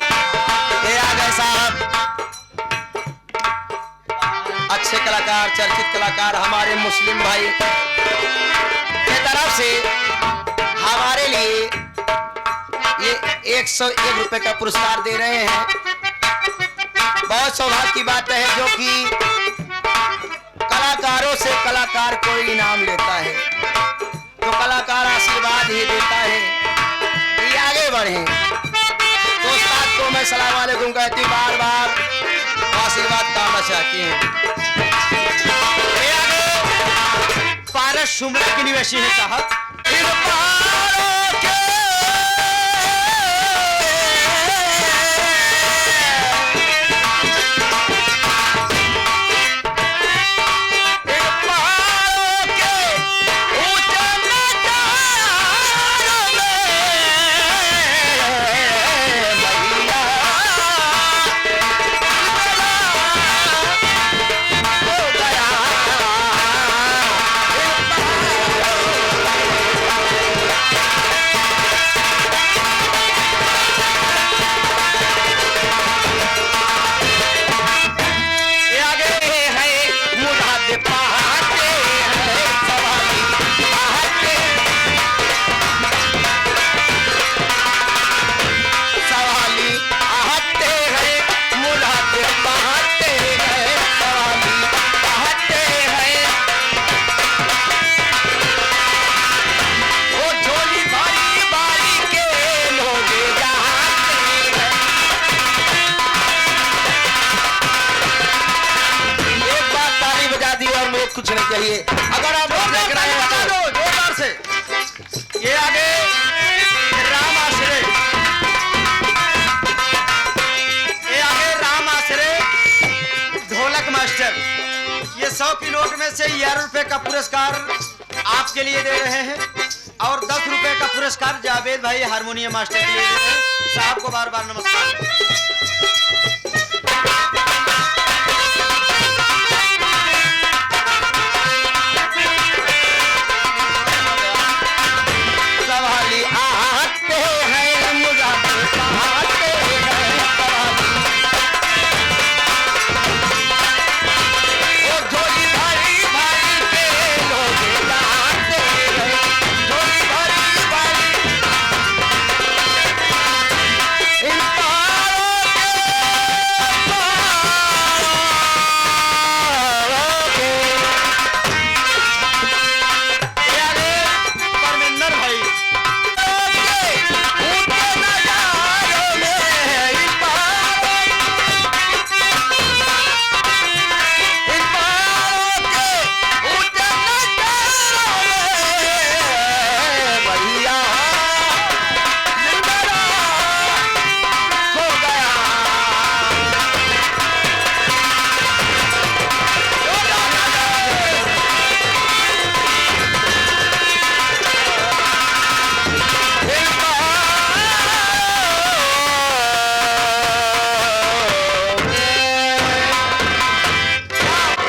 अच्छे कलाकार, चर्चित कलाकार हमारे मुस्लिम भाई के तरफ से हमारे लिए ये 101 रुपए का पुरस्कार दे रहे हैं। बहुत सौभाग्य की बात है जो कि कलाकारों से कलाकार कोई इनाम लेता है तो कलाकार आशीर्वाद ही देता है कि आगे बढ़े। तो उस्ताद को मैं सलाम वालेकुम कहती बार बार आशीर्वाद पाना चाहती हूँ। पारस शुमरा की निवासी है साहब। इन पारों के कुछ नहीं चाहिए। अगर आप देख रहे हैं तो जोरदार से। ये आगे राम आश्रय। ये आगे राम आश्रय ढोलक मास्टर। ये 100 की नोट में से 11 रुपए का पुरस्कार आपके लिए दे रहे हैं। और 10 रुपए का पुरस्कार जावेद भाई हारमोनियम मास्टर के लिए। साहब को बार बार नमस्कार। सवाली आते हैं मुजाफिर आते हैं सवाली। ओ झोली भरी भरी के लोग जाते हैं, झोली भरी भरी इन पारों के अरे परमिंदर भाई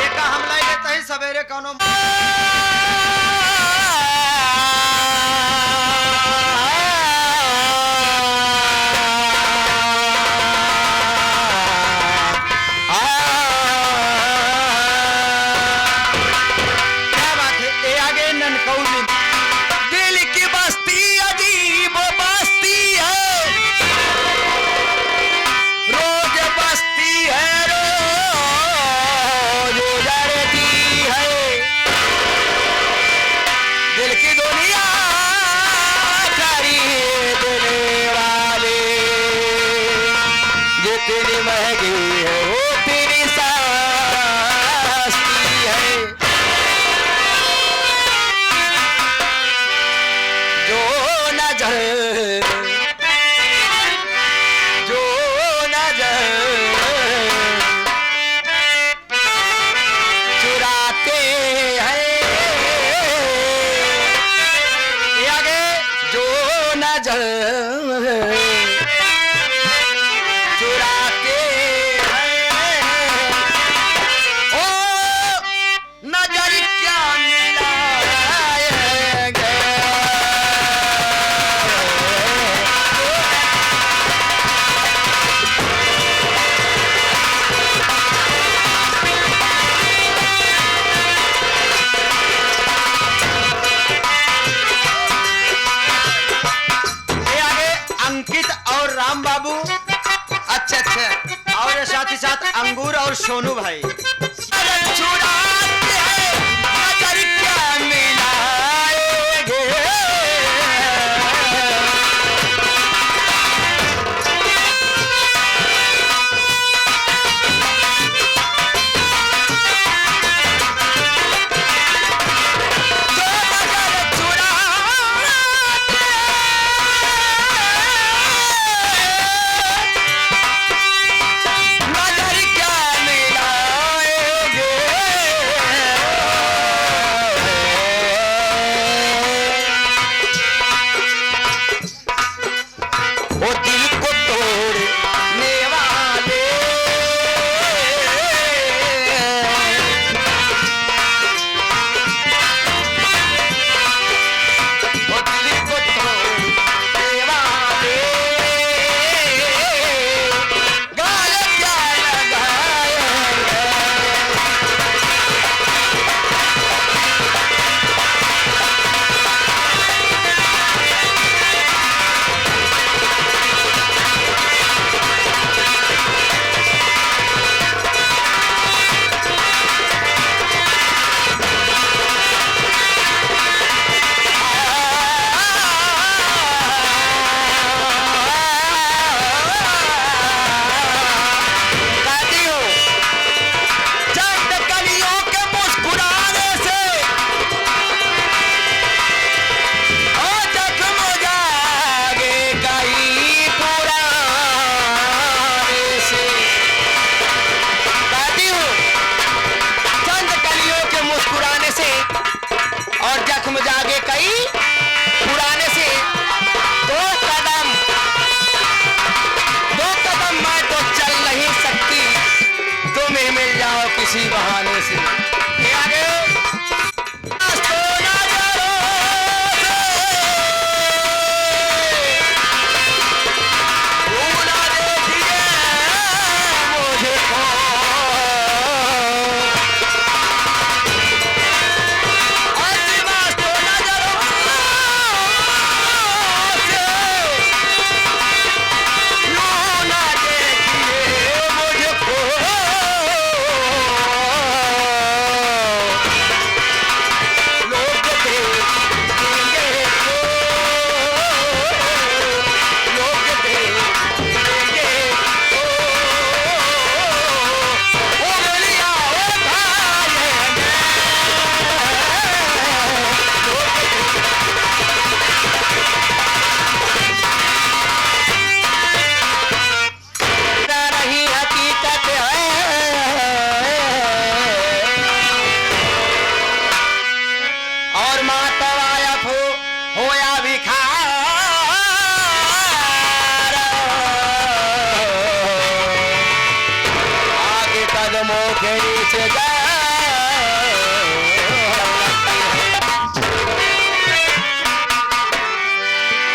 एका हमला लेते ही सवेरे कौनो क्या बात है। ए आगे ननकऊ दिन दिल की बस्ती अजीब बस्ती है, रोज बस्ती है, रोज उजड़ती है। दिल की दुनिया खरीदने वाले जितनी महंगी है उतनी सस्ती है। जो नजर चुराते हैं, ए आगे जो नजर चुराते हैं, ओ नजर क्या मिलाएंगे। ए आगे अंकित और राम बाबू अच्छा अच्छा और साथ ही साथ अंगूर और सोनू भाई। चुराते हैं, नजर क्या मिलाएंगे। जो नजर चुराते नजर क्या मिलाएंगे। इसी बहाने से ये आगे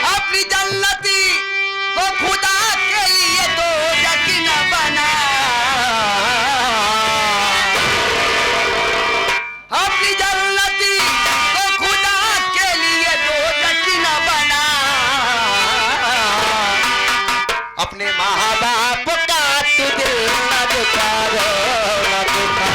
अपनी जन्नती को खुदा के लिए तो यकीन बना, अपनी जन्नती को खुदा के लिए तो यकीन बना, अपने माँ बाप का तू दिल न दुखारो न दुखा।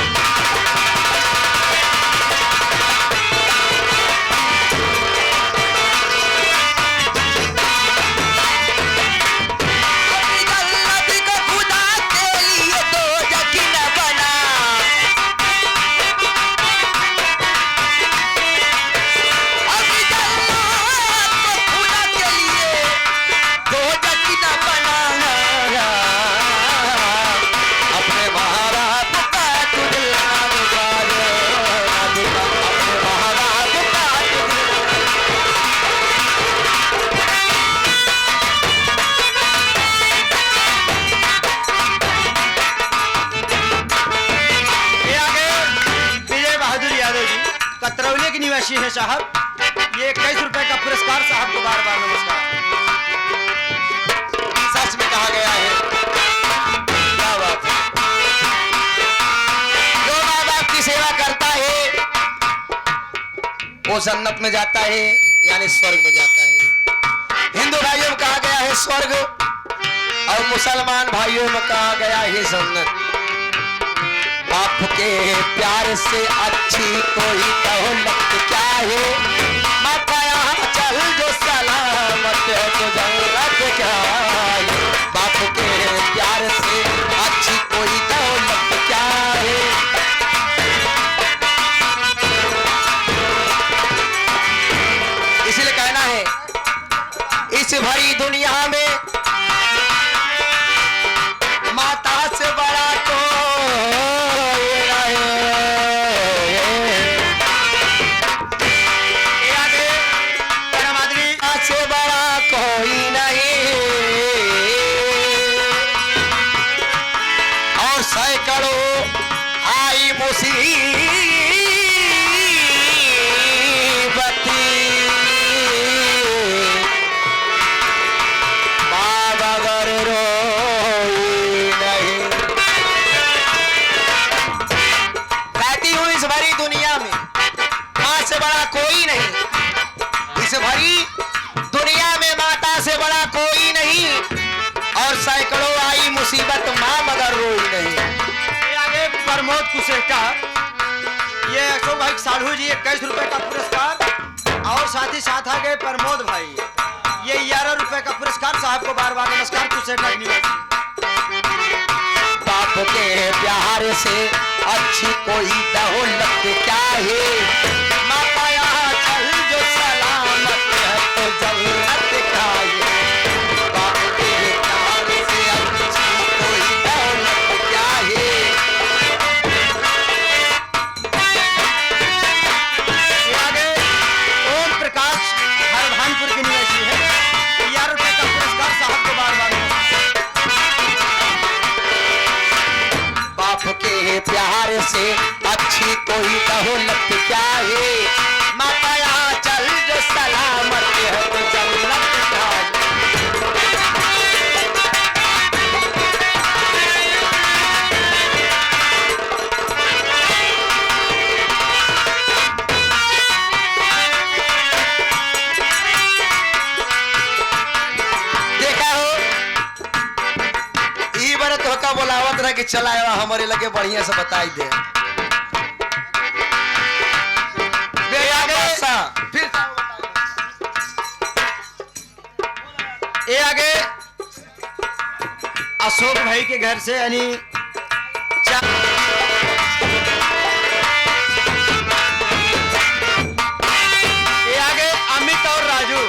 कतरौली के निवासी है साहब। ये 21 रुपए का पुरस्कार साहब को बार बार नमस्कार। सच में कहा गया है, क्या बात है। जो माँ बाप की सेवा करता है वो जन्नत में जाता है, यानी स्वर्ग में जाता है। हिंदू भाइयों में कहा गया है स्वर्ग और मुसलमान भाइयों में कहा गया है जन्नत। बाप के प्यार से अच्छी कोई दौलत क्या है, माता यहाँ चल जो सलामत है तो जन्नत क्या है। बाप के प्यार से अच्छी कोई दौलत क्या है। इसलिए कहना है इस भरी दुनिया में माता से बड़ा सैकड़ों आई मुसीबत मां मगर रोई नहीं। आगे प्रमोद कुशेटा, ये अशोक भाई साढ़ू जी 21 रुपए का पुरस्कार और साथ ही साथ आ गए प्रमोद भाई, ये 11 रुपए का पुरस्कार साहब को बार बार नमस्कार। कुशेटा निवासी बाप के प्यार से अच्छी कोई दौलत क्या है, माता यहाँ चल जो सलामत है तो जन्नत क्या है। प्यार से अच्छी कोई दौलत क्या है, माया चल जो सलामत है तो जन्नत का। बोलावत रहे कि चला हमारे लगे बढ़िया से बताई दे। फिर ये आगे अशोक भाई के घर से यानी ये आगे अमित और राजू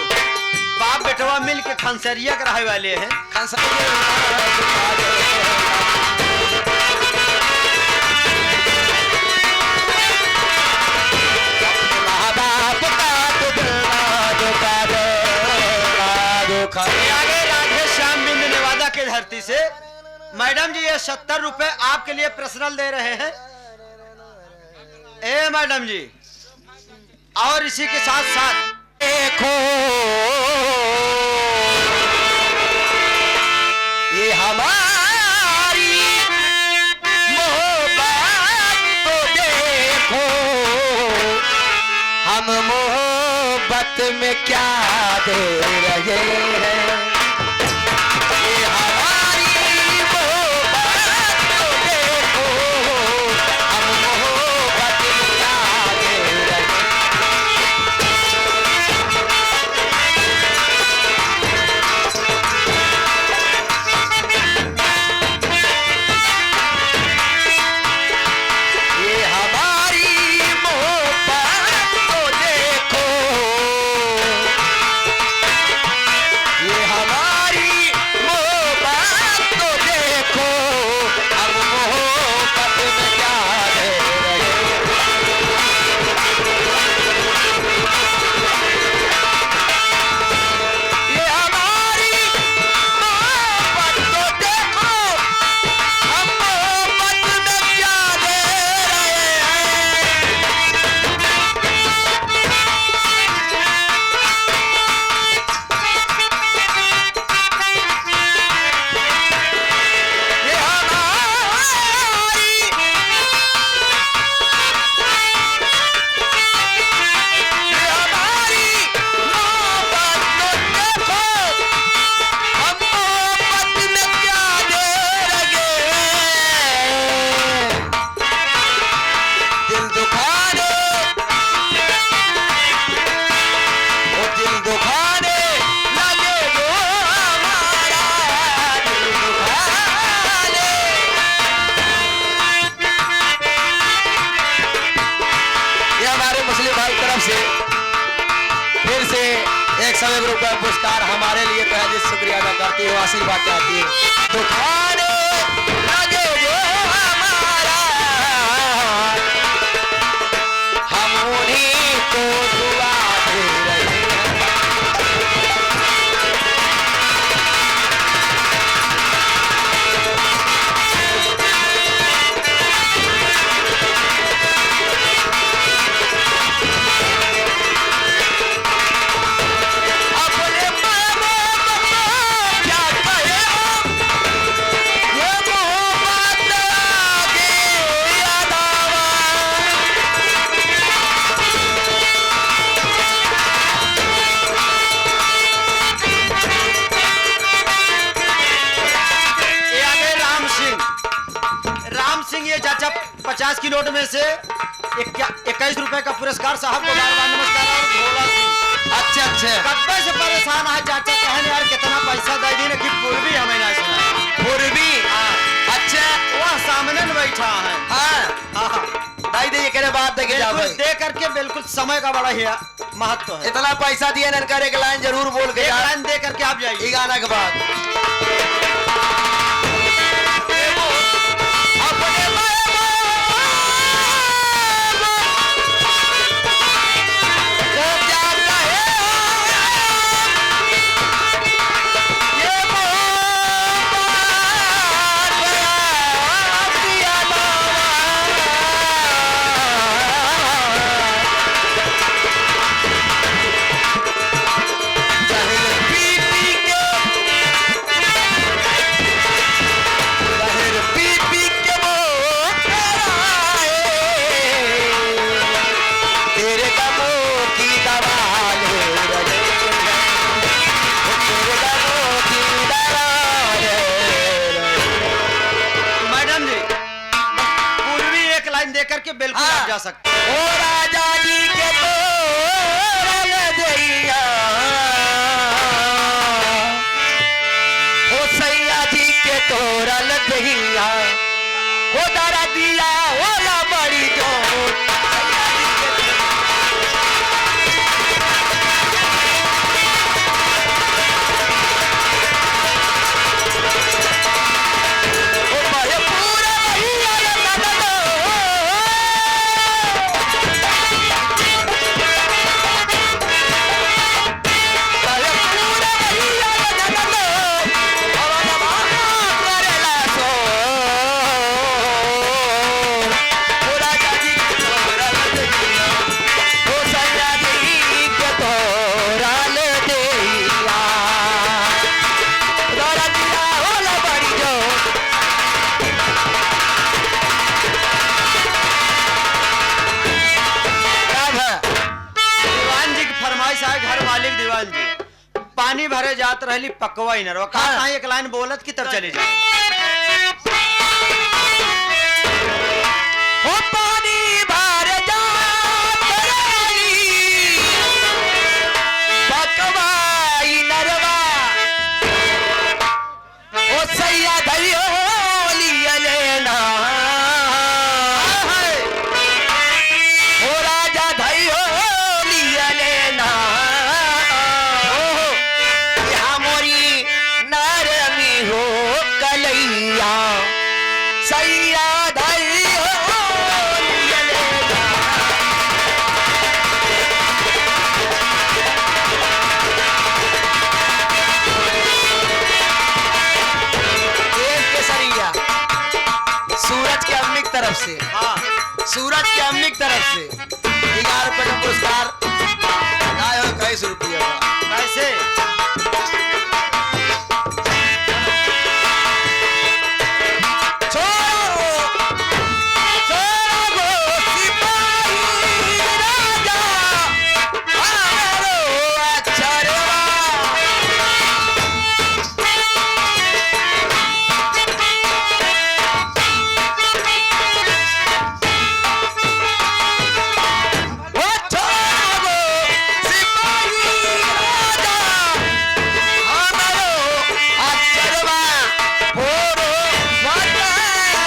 बाप बेटवा मिल के खंसरिया के रहे वाले हैं। आगे राधे श्याम बिंद नेवादा के धरती से मैडम जी ये 70 रुपए आपके लिए पर्सनल दे रहे हैं। ए मैडम जी, और इसी के साथ साथ देखो ये हमारी मोहब्बत तो देखो, हम मोहब्बत में क्या दे रहे हैं। ये हमारी मोहब्बत तो देखो, हम मोहब्बत में क्या दे रहे हैं। रुपया पुरस्कार हमारे लिए तो है, जिस शुक्रिया अदा करती है, आशीर्वाद चाहती है। दुखाने लगे जो हमारा, हम उन्हीं को दुआ दे रहे हैं। ये चाचा 50 की नोट में से 21 रुपए का पुरस्कार साहब को बार बार नमस्कार। और भोला सिंह अच्छा अच्छा कब्बे से परेशान है चाचा, कहने यार कितना पैसा दे दी कि पूर्वी हमें ना सुना। पूर्वी अच्छा वह सामने में बैठा है। हाँ दाई दे करे बात दे दे करके बिल्कुल समय का बड़ा ही महत्व है। इतना पैसा दिया ननकर एक लाइन जरूर बोल के लाइन दे करके आप जाइए गाना के बाद। लेकर के बिल्कुल हाँ। आप जा सकते हैं। ओ राजा जी के तोरल दैया, ओ सैया जी के तोरल दैया, ओ दारा दिया ओला बड़ी जोर, सैया जी के ओ बड़े पूरा भैया रे ननदो, बड़े पूरा भैया रे ननदो, भवन बाहा करेला सो, ओ राजा जी के तोरल दैया, ओ सैया जी के तोरल दैया, दारा दिया ओला बड़ी जोर। अब दीवान जी की फरमाइश है, घर मालिक दीवान जी पानी भरे जात रहली पकवा ही न रहो। कहा हाँ। एक लाइन बोलत की तब चले जाए। ओ पानी भर जात रहली पकवाई नरवा, ओ सैया धैयो लिया लेना, ओ राजा धैयो लिया लेना, यहाँ मोरी नरमी हो कलैया, सैया धैयो लिया लेना। एक केसरिया सूरज के अम्मी की तरफ से, हाँ सूरज के अम्मी की तरफ से 11 रुपए का पुरस्कार आए हो 21 रुपये का। कैसे छोड़ो छोड़ो गो सिपाही राजा, हमारो अक्षरवा, ओ छोड़ो गो सिपाही राजा, हमारो अक्षरवा, होरो वाटा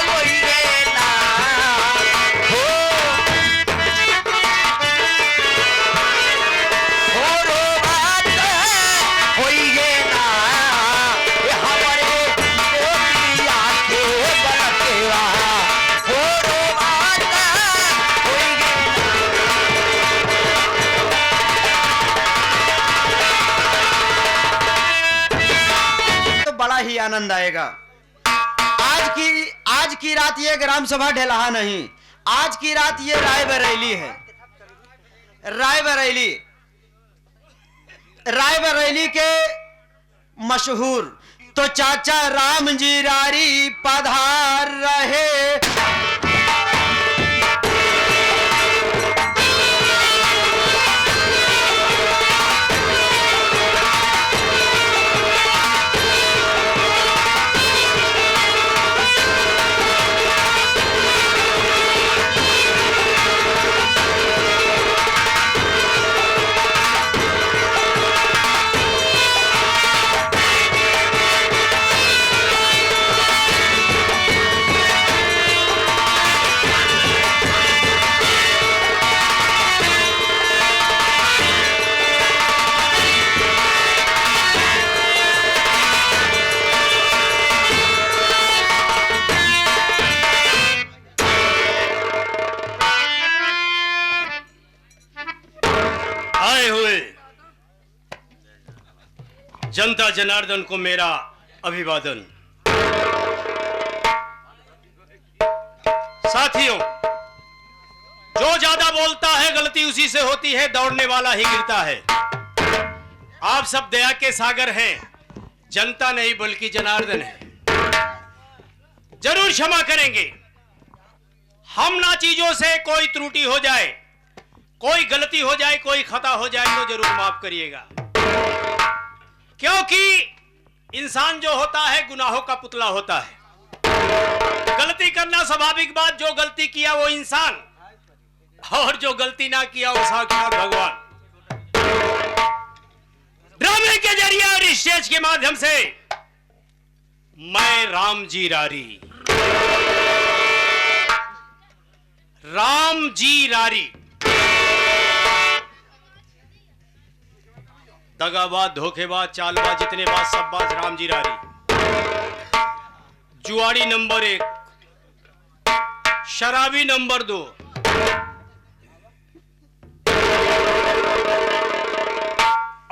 लोइगे ना, हो होरो वाटा होइगे ना, ये हमारे कोटिया के बलकेवा, होरो वाटा होइगे ना। तो बड़ा ही आनंद आएगा। आज की रात ये ग्राम सभा ढेलहा नहीं, आज की रात ये रायबरेली है। रायबरेली रायबरेली के मशहूर तो चाचा राम जी रारी पधार रहे। आए हुए जनता जनार्दन को मेरा अभिवादन। साथियों, जो ज्यादा बोलता है गलती उसी से होती है, दौड़ने वाला ही गिरता है। आप सब दया के सागर हैं, जनता नहीं बल्कि जनार्दन है। जरूर क्षमा करेंगे हम ना चीजों से कोई त्रुटि हो जाए, कोई गलती हो जाए, कोई खता हो जाए तो जरूर माफ करिएगा, क्योंकि इंसान जो होता है गुनाहों का पुतला होता है। गलती करना स्वाभाविक बात, जो गलती किया वो इंसान, और जो गलती ना किया वो साक्षात भगवान। ड्रामे के जरिए और स्टेज के माध्यम से मैं राम जी रारी, राम जी रारी, दगाबाज, धोखेबाज, चालबाज, जितने बाज सब बाज राम जी रारी। जुआड़ी नंबर 1, शराबी नंबर 2,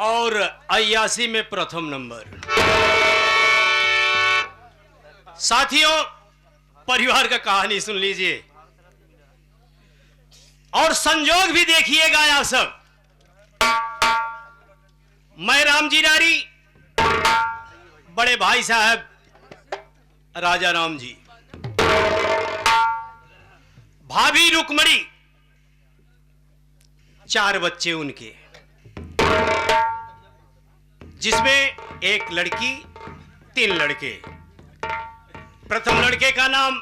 और अय्यासी में प्रथम नंबर। साथियों, परिवार का कहानी सुन लीजिए और संजोग भी देखिएगा आप सब। मैं राम जी रारी, बड़े भाई साहब राजा राम जी, भाभी रुक्मणी, 4 बच्चे उनके, जिसमें एक लड़की, 3 लड़के। प्रथम लड़के का नाम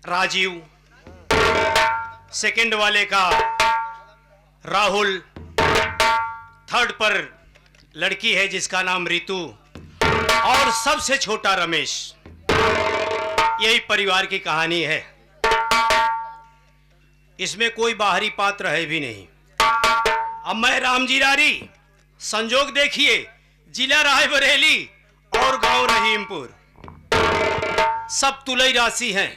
राजीव, सेकंड वाले का राहुल, थर्ड पर लड़की है जिसका नाम रितु, और सबसे छोटा रमेश। यही परिवार की कहानी है। इसमें कोई बाहरी पात्र है भी नहीं। अब मैं राम जी रारी, संजोग देखिए, जिला रायबरेली और गांव रहीमपुर, सब तुलई राशि हैं।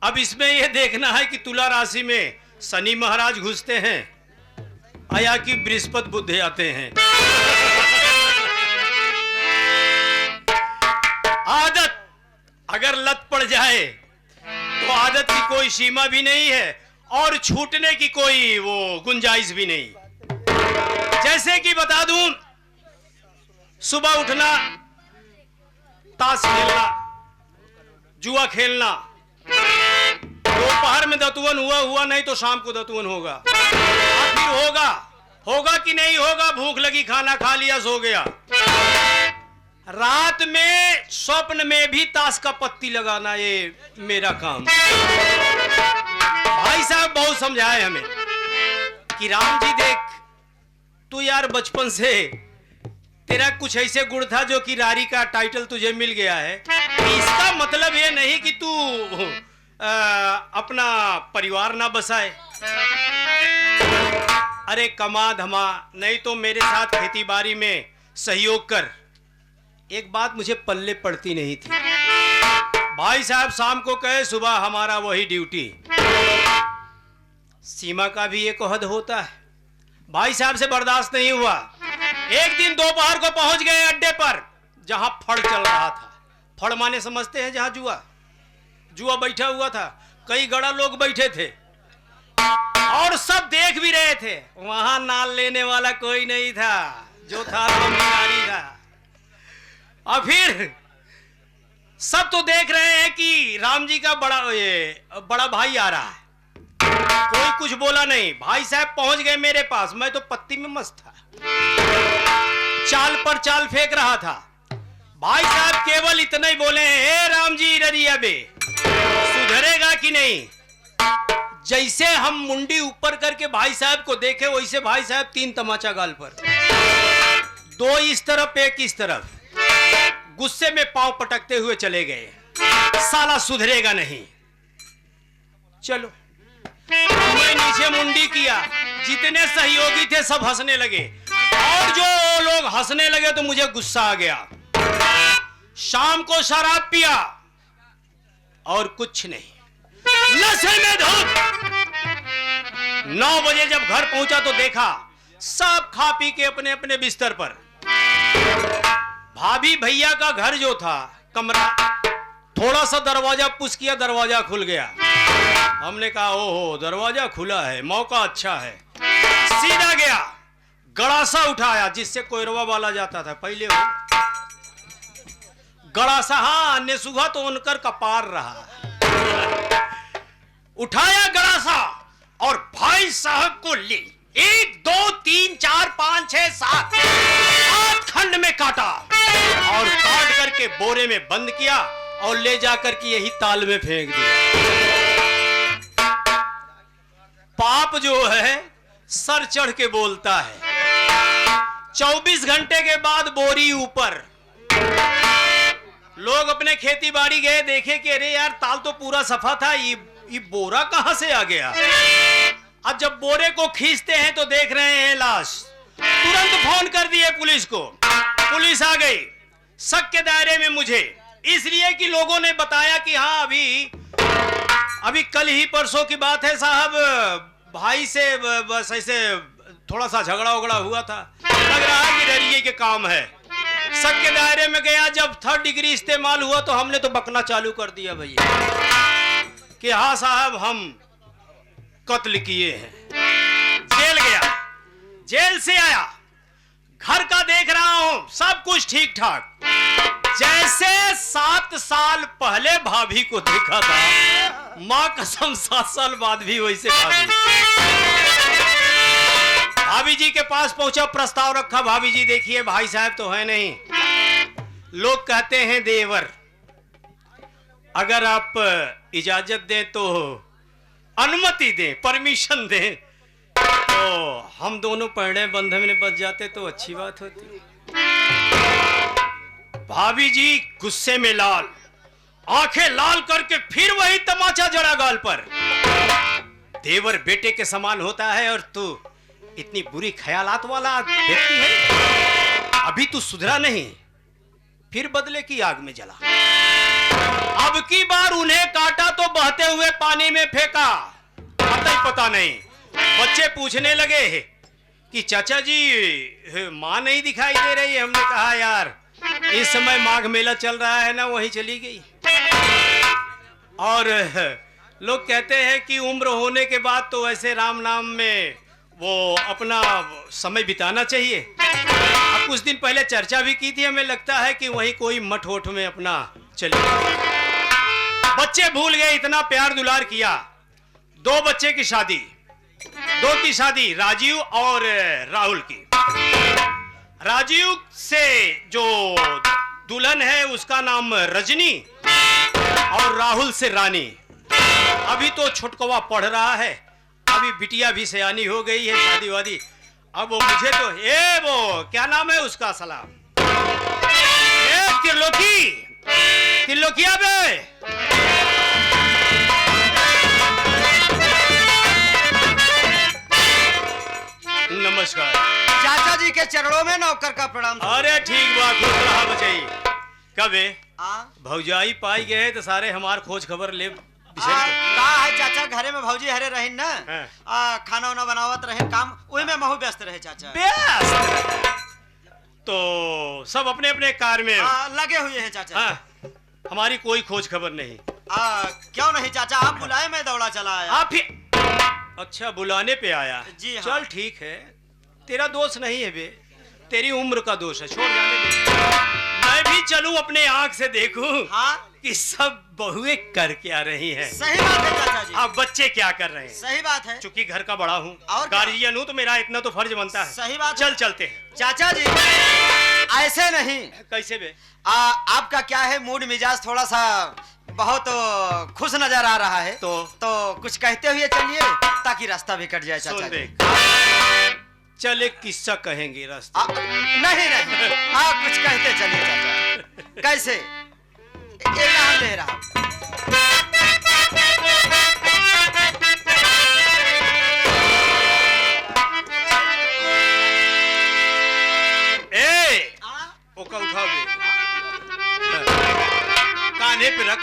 अब इसमें यह देखना है कि तुला राशि में शनि महाराज घुसते हैं या कि बृहस्पति बुध आते हैं। आदत अगर लत पड़ जाए तो आदत की कोई सीमा भी नहीं है और छूटने की कोई वो गुंजाइश भी नहीं। जैसे कि बता दूं, सुबह उठना, ताश खेलना, जुआ खेलना, दोपहर में दतुवन हुआ नहीं तो शाम को दतुवन होगा, और फिर होगा कि नहीं होगा, भूख लगी खाना खा लिया सो गया। रात में स्वप्न में भी ताश का पत्ती लगाना, ये मेरा काम। भाई साहब बहुत समझाए हमें कि राम जी देख, तू यार बचपन से तेरा कुछ ऐसे गुण था जो कि रारी का टाइटल तुझे मिल गया है। इसका मतलब ये नहीं कि तू अपना परिवार ना बसाए। अरे कमा धमा, नहीं तो मेरे साथ खेती बाड़ी में सहयोग कर। एक बात मुझे पल्ले पड़ती नहीं थी। भाई साहब शाम को कहे, सुबह हमारा वही ड्यूटी। सीमा का भी एक हद होता है। भाई साहब से बर्दाश्त नहीं हुआ। एक दिन दोपहर को पहुंच गए अड्डे पर जहां फड़ चल रहा था। फड़ माने समझते हैं, जहां जुआ बैठा हुआ था। कई गड़ा लोग बैठे थे और सब देख भी रहे थे। वहां नाल लेने वाला कोई नहीं था, जो था राम जी रारी था। और फिर सब तो देख रहे हैं कि राम जी का बड़ा भाई आ रहा है। कोई कुछ बोला नहीं। भाई साहब पहुंच गए मेरे पास। मैं तो पत्ती में मस्त था, चाल पर चाल फेंक रहा था। भाई साहब केवल इतना ही बोले, हे राम जी ररिया बे, सुधरेगा कि नहीं। जैसे हम मुंडी ऊपर करके भाई साहब को देखे, वैसे भाई साहब 3 तमाचा गाल पर, 2 इस तरफ 1 इस तरफ। गुस्से में पांव पटकते हुए चले गए। साला सुधरेगा नहीं। चलो, मैं नीचे मुंडी किया। जितने सहयोगी थे सब हंसने लगे, और जो लोग हंसने लगे तो मुझे गुस्सा आ गया। शाम को शराब पिया और कुछ नहीं, नशे में धुत। 9 बजे जब घर पहुंचा तो देखा सब खा पी के अपने अपने बिस्तर पर। भाभी भैया का घर जो था, कमरा, थोड़ा सा दरवाजा पुश किया, दरवाजा खुल गया। हमने कहा ओहो, दरवाजा खुला है, मौका अच्छा है। सीधा गया, गड़ासा उठाया, जिससे कोयरवा वाला जाता था पहले वो गड़ासा। हाँ, नेसुहा तो उनकर कपार रहा। उठाया गड़ासा और भाई साहब को ले 1 2 3 4 5 6 7 8 खंड में काटा और काट करके बोरे में बंद किया और ले जाकर के यही ताल में फेंक दिया। पाप जो है सर चढ़ के बोलता है। 24 घंटे के बाद बोरी ऊपर। लोग अपने खेती बाड़ी गए, देखे कि अरे यार ताल तो पूरा सफा था, ये बोरा कहां से आ गया। अब जब बोरे को खींचते हैं तो देख रहे हैं लाश। तुरंत फोन कर दिए पुलिस को। पुलिस आ गई शक के दायरे में मुझे, इसलिए कि लोगों ने बताया कि हाँ अभी कल ही परसों की बात है साहब, भाई से बस ऐसे थोड़ा सा झगड़ा उगड़ा हुआ था, लग रहा है कि डरिए के काम है। शक के दायरे में गया, जब 3rd डिग्री इस्तेमाल हुआ तो हमने तो बकना चालू कर दिया भैया कि हाँ साहब हम कत्ल किए हैं। जेल गया, जेल से आया, घर का देख रहा हूं सब कुछ ठीक ठाक, जैसे 7 साल पहले भाभी को देखा था, मां कसम 7 साल बाद भी वैसे भाभी जी के पास पहुंचा, प्रस्ताव रखा। भाभी जी देखिए भाई साहब तो है नहीं, लोग कहते हैं देवर, अगर आप इजाजत दें तो अनुमति दें, परमिशन दें तो हम दोनों पैड़े बंधन में बच जाते तो अच्छी बात होती। भाभी जी गुस्से में लाल, आंखें लाल करके फिर वही तमाचा जड़ा गाल पर। देवर बेटे के समान होता है और तू इतनी बुरी ख्यालात वाला व्यक्ति है, अभी तू सुधरा नहीं, फिर बदले की आग में जला। अब की बार उन्हें काटा तो बहते हुए पानी में फेंका, पता नहीं। बच्चे पूछने लगे कि चाचा जी माँ नहीं दिखाई दे रही है। हमने कहा यार इस समय माघ मेला चल रहा है ना, वहीं चली गई। और लोग कहते हैं कि उम्र होने के बाद तो ऐसे राम नाम में वो अपना समय बिताना चाहिए। अब कुछ दिन पहले चर्चा भी की थी, हमें लगता है कि वहीं कोई मठ वोठ में अपना चले। बच्चे भूल गए, इतना प्यार दुलार किया। 2 बच्चे की शादी, 2 की शादी, राजीव और राहुल की। राजीव से जो दुल्हन है उसका नाम रजनी और राहुल से रानी। अभी तो छुटकवा पढ़ रहा है, अभी बिटिया भी सयानी हो गई है, शादी वादी। अब वो मुझे तो वो क्या नाम है उसका सलाम, त्रिलोकिया बे। नमस्कार। चाचा जी के चरणों में नौकर का प्रणाम। अरे ठीक बात, खुश रहा बचाई। कबे भौजाई पाई गए तो सारे हमार खोज खबर ले का है चाचा, घरे में भौजी हरे रहे ना, खाना वाना बनावत रहे, काम वही में महू व्यस्त रहे चाचा। व्यस्त तो सब अपने अपने कार्य में लगे हुए हैं चाचा। हमारी कोई खोज खबर नहीं। क्यों नहीं चाचा, आप बुलाए मैं दौड़ा चला आया। आप ही अच्छा बुलाने पे आया जी हाँ। चल ठीक है, तेरा दोष नहीं है बे, तेरी उम्र का दोष है, छोड़ जाने दे। मैं भी चलूं अपने आंख से देखूं कि सब बहुएं कर क्या रही हैं। सही बात है चाचा जी। अब बच्चे क्या कर रहे हैं। सही बात है, चूंकि घर का बड़ा हूँ और गार्जियन हूँ तो मेरा इतना तो फर्ज बनता है। सही बात। चल चलते हैं चाचा जी। ऐसे नहीं। कैसे बे? आपका क्या है, मूड मिजाज थोड़ा सा बहुत खुश नजर आ रहा है, तो कुछ कहते हुए चलिए ताकि रास्ता भी कट जाए चाचा जी। चल एक किस्सा कहेंगे रास्ते। नहीं कुछ कहते चलिए चाचा। कैसे ये नाम ले रहा। उठा बे, कान्हे पे रख,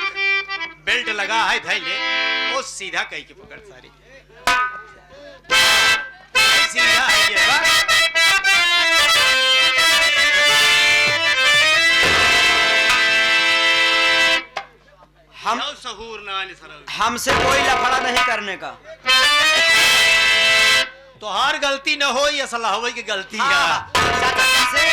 बेल्ट लगा है धैले, वो सीधा कहीं के पकड़ सारी सीधा है ये हम सहूर ना हमसे कोई लफड़ा नहीं करने का। तो हर गलती न हो, ये सलाह की गलती है। चाचा से